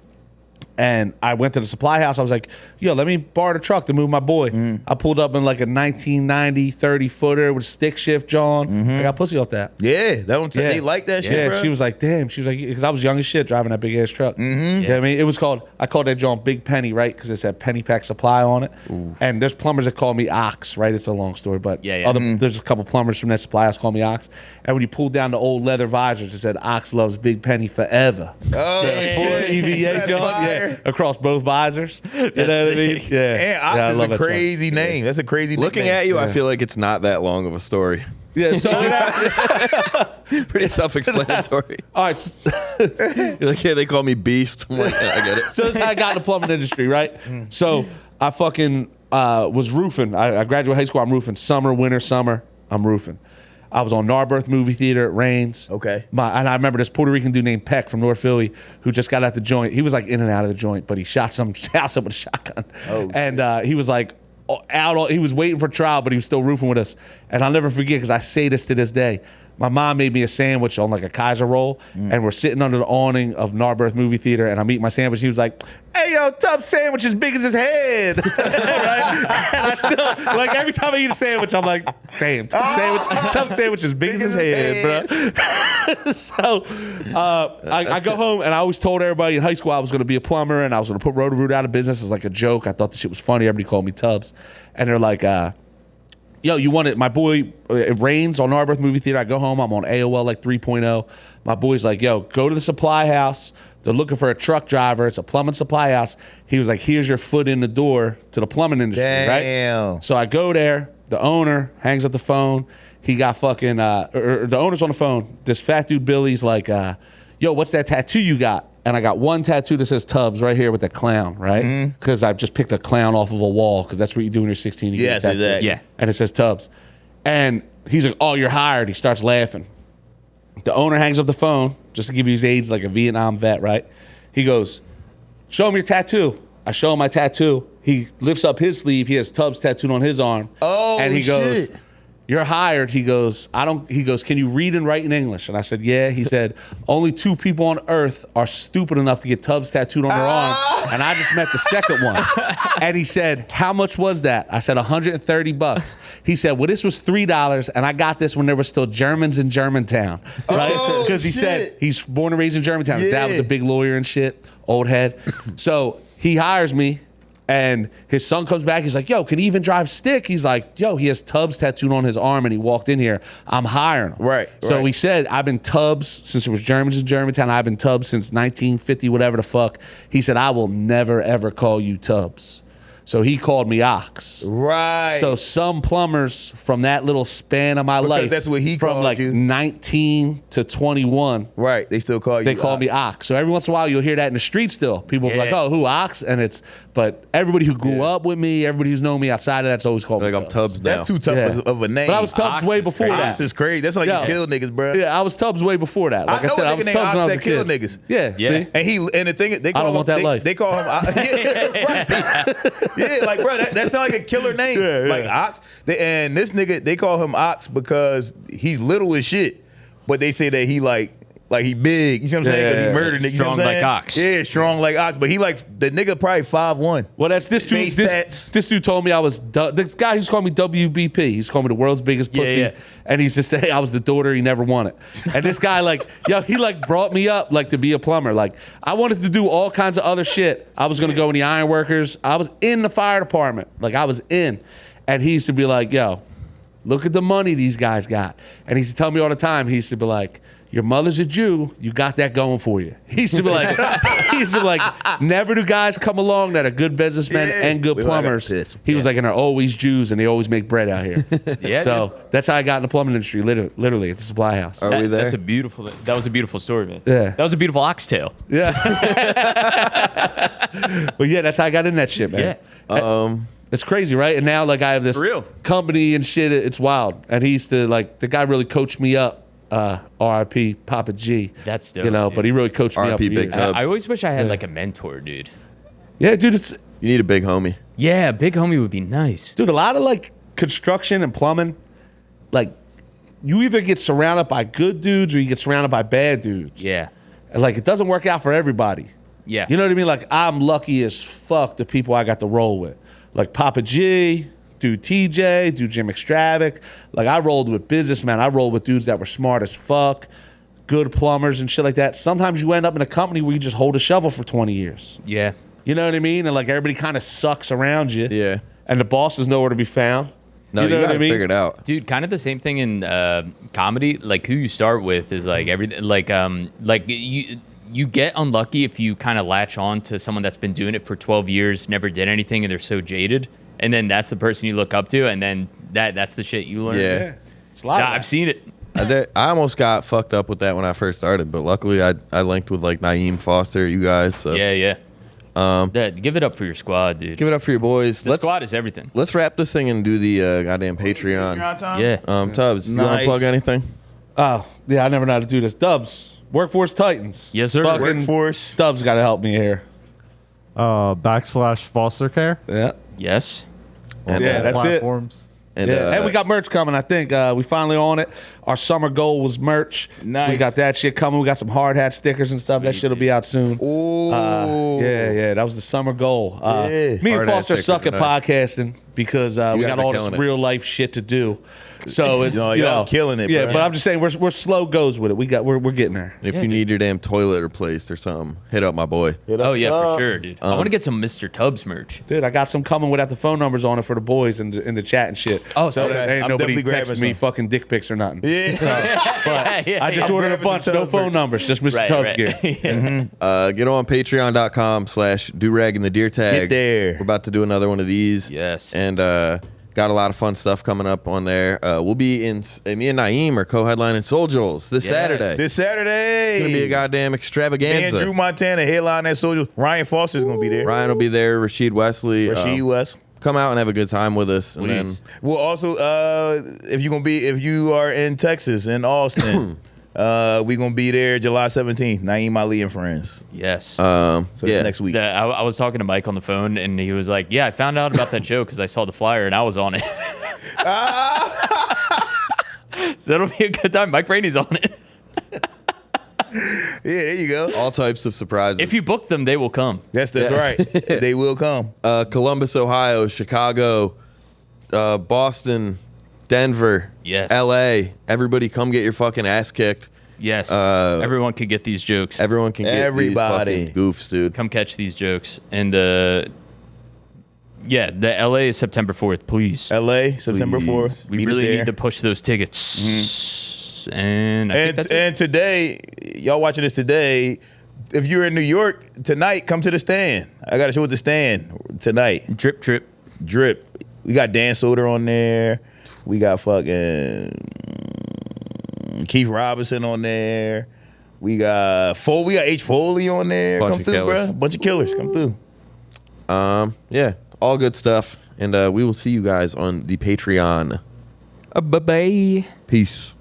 And I went to the supply house. I was like, "Yo, let me borrow the truck to move my boy." I pulled up in a 1990 30-footer with stick shift, John. I got pussy off that. Yeah, they like that shit, Yeah, bro. she was like, damn. She was like, because I was young as shit driving that big ass truck. You know what I mean? It was I called that John Big Penny, right? Because it said Penny Pack Supply on it. And there's plumbers that call me Ox, right? It's a long story, but there's a couple plumbers from that supply house call me Ox. And when you pull down the old leather visors, it said Ox loves Big Penny forever. Oh, Yeah, shit. EVA, That's John. fire. Yeah, across both visors. You know what I mean? Yeah. And Ox I is love a that truck. crazy name. That's a crazy Looking nickname. at you, I feel like it's not that long of a story. Yeah, so Pretty self-explanatory. all right. You're like, yeah, they call me Beast. I'm like, yeah, I get it. So this is how I got in the plumbing industry, right? So I fucking was roofing. I graduated high school. I'm roofing. Summer, winter, summer. I'm roofing. I was on Narberth movie theater. It rains. Okay. And I remember this Puerto Rican dude named Peck from North Philly who just got out the joint. He was like in and out of the joint, but he shot some house up with a shotgun. Oh, and he was like he was waiting for trial, but he was still roofing with us. And I'll never forget because I say this to this day. My mom made me a sandwich on a Kaiser roll, and we're sitting under the awning of Narberth movie theater, and I'm eating my sandwich. He was like, "Hey, yo, Tubbs sandwich as big as his head." Right? And I still, every time I eat a sandwich, I'm like, "Damn, Tubbs sandwich as big as his head, bro." So I go home, and I always told everybody in high school I was going to be a plumber, and I was going to put Roto-Root out of business as a joke. I thought the shit was funny. Everybody called me Tubbs, and they're like, "Yo, you want it?" My boy, it rains on Narberth movie theater. I go home. I'm on AOL 3.0. My boy's like, "Yo, go to the supply house. They're looking for a truck driver. It's a plumbing supply house." He was like, "Here's your foot in the door to the plumbing industry." Damn. Right? So I go there. The owner hangs up the phone. He got fucking, the owner's on the phone. This fat dude, Billy's like, "Yo, what's that tattoo you got?" And I got one tattoo that says Tubbs right here with the clown, right? Because I just picked a clown off of a wall, because that's what you do when you're 16. You Yes, get a tattoo. exactly. Yeah. And it says Tubbs. And he's like, "Oh, you're hired." He starts laughing. The owner hangs up the phone, just to give you his age, like a Vietnam vet, right? He goes, "Show him your tattoo." I show him my tattoo. He lifts up his sleeve. He has Tubbs tattooed on his arm. Oh, and he goes, shit. you're hired. He goes, he goes, can you read and write in English? And I said, yeah. He said, only 2 people on earth are stupid enough to get Tubbs tattooed on their arm. And I just met the second one. And he said, how much was that? I said, $130. He said, well, this was $3. And I got this when there were still Germans in Germantown. Right? Because he said he's born and raised in Germantown. His dad was a big lawyer and shit, old head. So he hires me. And his son comes back. He's like, yo, can he even drive stick? He's like, yo, he has Tubbs tattooed on his arm and he walked in here. I'm hiring him. Right. So he said, I've been Tubbs since it was Germans in Germantown. I've been Tubbs since 1950, whatever the fuck. He said, I will never, ever call you Tubbs. So he called me Ox. Right. So some plumbers from that little span of my life, that's what he from called like you. 19 to 21, Right. They still call you. they call me Ox. So every once in a while you'll hear that in the street still. People will be like, Yeah. oh, who Ox? And but everybody who grew up with me, everybody who's known me outside of that's always called Like me I'm Tubbs now. That's too tough Yeah. of a name. But I was Tubbs Ox way is before crazy. that. Ox is crazy. That's like Yeah. you kill niggas, bro. Yeah, I was Tubbs way before that. Like I, know said, a I nigga was named Tubbs Ox when I was that a kill kid. niggas. Yeah, Yeah. see? And the thing they call don't him, want that life. They call him yeah, like bro, that sounds like a killer name. Yeah, yeah. Like Ox. And this nigga, they call him Ox because he's little as shit. But they say that he like he big. You see what I'm saying? Because Yeah, he murdered niggas. You know what I'm strong like saying? Ox. Yeah, strong like Ox. But he like the nigga probably 5'1". Well, that's this dude. Face This, tats. this dude told me I was the guy who's called me WBP. He's called me the world's biggest Yeah, pussy, yeah. and he's just saying I was the daughter he never wanted. And this guy, like, yo, he like brought me up like to be a plumber. Like, I wanted to do all kinds of other shit. I was gonna go in the ironworkers. I was in the fire department. Like, I was in, and he used to be like, yo, look at the money these guys got. And he used to tell me all the time. He used to be like, your mother's a Jew, you got that going for you. He used to be like, never do guys come along that are good businessmen Yeah. and good We all got plumbers. pissed. He was like, and they're always Jews and they always make bread out here. Yeah, So dude. that's how I got in the plumbing industry, literally at the supply house. Are we there? That's a beautiful. That was a beautiful story, man. Yeah. That was a beautiful oxtail. Yeah. But yeah, that's how I got in that shit, man. Yeah. It's crazy, right? And now, like, I have this For real. company and shit. It's wild. And he used to, like, the guy really coached me up. R.I.P. Papa G. That's dope, You know, dude. but he really coached me up. R.I.P. for Big years. Tub. I always wish I had like a mentor, dude. Yeah, dude, it's You need a big homie. Yeah, big homie would be nice. dude. A lot of like construction and plumbing, like you either get surrounded by good dudes or you get surrounded by bad dudes. Yeah. And like it doesn't work out for everybody. Yeah. You know what I mean? Like I'm lucky as fuck the people I got to roll with. Like Papa G, dude TJ, dude Jim Extravic. Like I rolled with businessmen. I rolled with dudes that were smart as fuck, good plumbers and shit like that. Sometimes you end up in a company where you just hold a shovel for 20 years. Yeah. You know what I mean? And like everybody kind of sucks around you. Yeah. And the boss is nowhere to be found. No, you you, know what gotta I mean? figure it out. Dude, kind of the same thing in comedy. Like who you start with is like everything. Like you get unlucky if you kind of latch on to someone that's been doing it for 12 years, never did anything, and they're so jaded. And then that's the person you look up to, and then that's the shit you learn. Yeah. It's a lot of I've that. seen it. I almost got fucked up with that when I first started, but luckily I linked with like Naeem Foster, you guys. So Yeah. Give it up for your squad, dude. give it up for your boys. The squad is everything. Let's wrap this thing and do the goddamn Patreon. Yeah. Tubbs, you want to Nice. plug anything? Oh, yeah, I never know how to do this. Dubs, Workforce Titans. Yes, sir. Fucking Workforce. Dubs got to help me here. / foster care. Yeah. Yes. And, Yeah, that's it. Platforms. and, Yeah. And we got merch coming, I think. We finally on it. Our summer goal was merch. Nice. We got that shit coming. We got some hard hat stickers and stuff. That Sweet, shit will be out soon. Ooh. Yeah. That was the summer goal. Yeah. Me and Hard hat Foster stickers suck at are nice. podcasting because we guys got are all this killing it. real life shit to do. So it's No, you y'all know, killing it, Yeah, bro. but I'm just saying we're slow goes with it. We're getting there. if you need your damn toilet replaced or something, hit up my boy. Oh yeah, for sure, dude. I want to get some Mr. Tubbs merch. Dude, I got some coming without the phone numbers on it for the boys in the chat and shit. Oh, so okay. that ain't I'm nobody definitely grabbing texting me some. fucking dick pics or nothing. Yeah. I just I'm ordered a grabbing bunch, some no Tubbs phone merch. numbers, just Mr. Tubbs gear. Yeah. Get on patreon.com/Durag and the Deertag. Get there. We're about to do another one of these. Yes. And got a lot of fun stuff coming up on there. We'll be in. Me and Naeem are co-headlining Soul Joel's this Yes. Saturday. This Saturday. It's gonna be a goddamn Me extravaganza. and Drew Montana headline that soldier. Ryan Foster's gonna be there. Ryan will be there. Rashid Wesley. Rasheed West. Come out and have a good time with us. And Please. then Well, also, if you are in Texas, in Austin, we gonna be there July 17th. Naeem Ali and friends. Yes. So yeah. it's next week. I was talking to Mike on the phone, and he was like, "Yeah, I found out about that show because I saw the flyer and I was on it." So that'll be a good time. Mike Brady's on it. Yeah, there you go. All types of surprises. If you book them, they will come. That's right. They will come. Columbus, Ohio, Chicago, Boston, Denver, Yes. LA. Everybody come get your fucking ass kicked. Yes. Everyone can get these jokes. Everyone can get Everybody. these fucking goofs, dude. Come catch these jokes. And yeah, the LA is September 4th, please. LA, September Please. 4th. We Meet us really there. need to push those tickets. And I think that's it. And today, y'all watching this today, if you're in New York tonight, come to the stand. I got to show at the stand tonight. Drip. Drip. We got Dan Soder on there. We got fucking Keith Robinson on there. We got H. Foley on there. Bunch Come of through, killers. bro. Bunch of killers. Come through. Yeah, all good stuff. And we will see you guys on the Patreon. Bye-bye. Peace.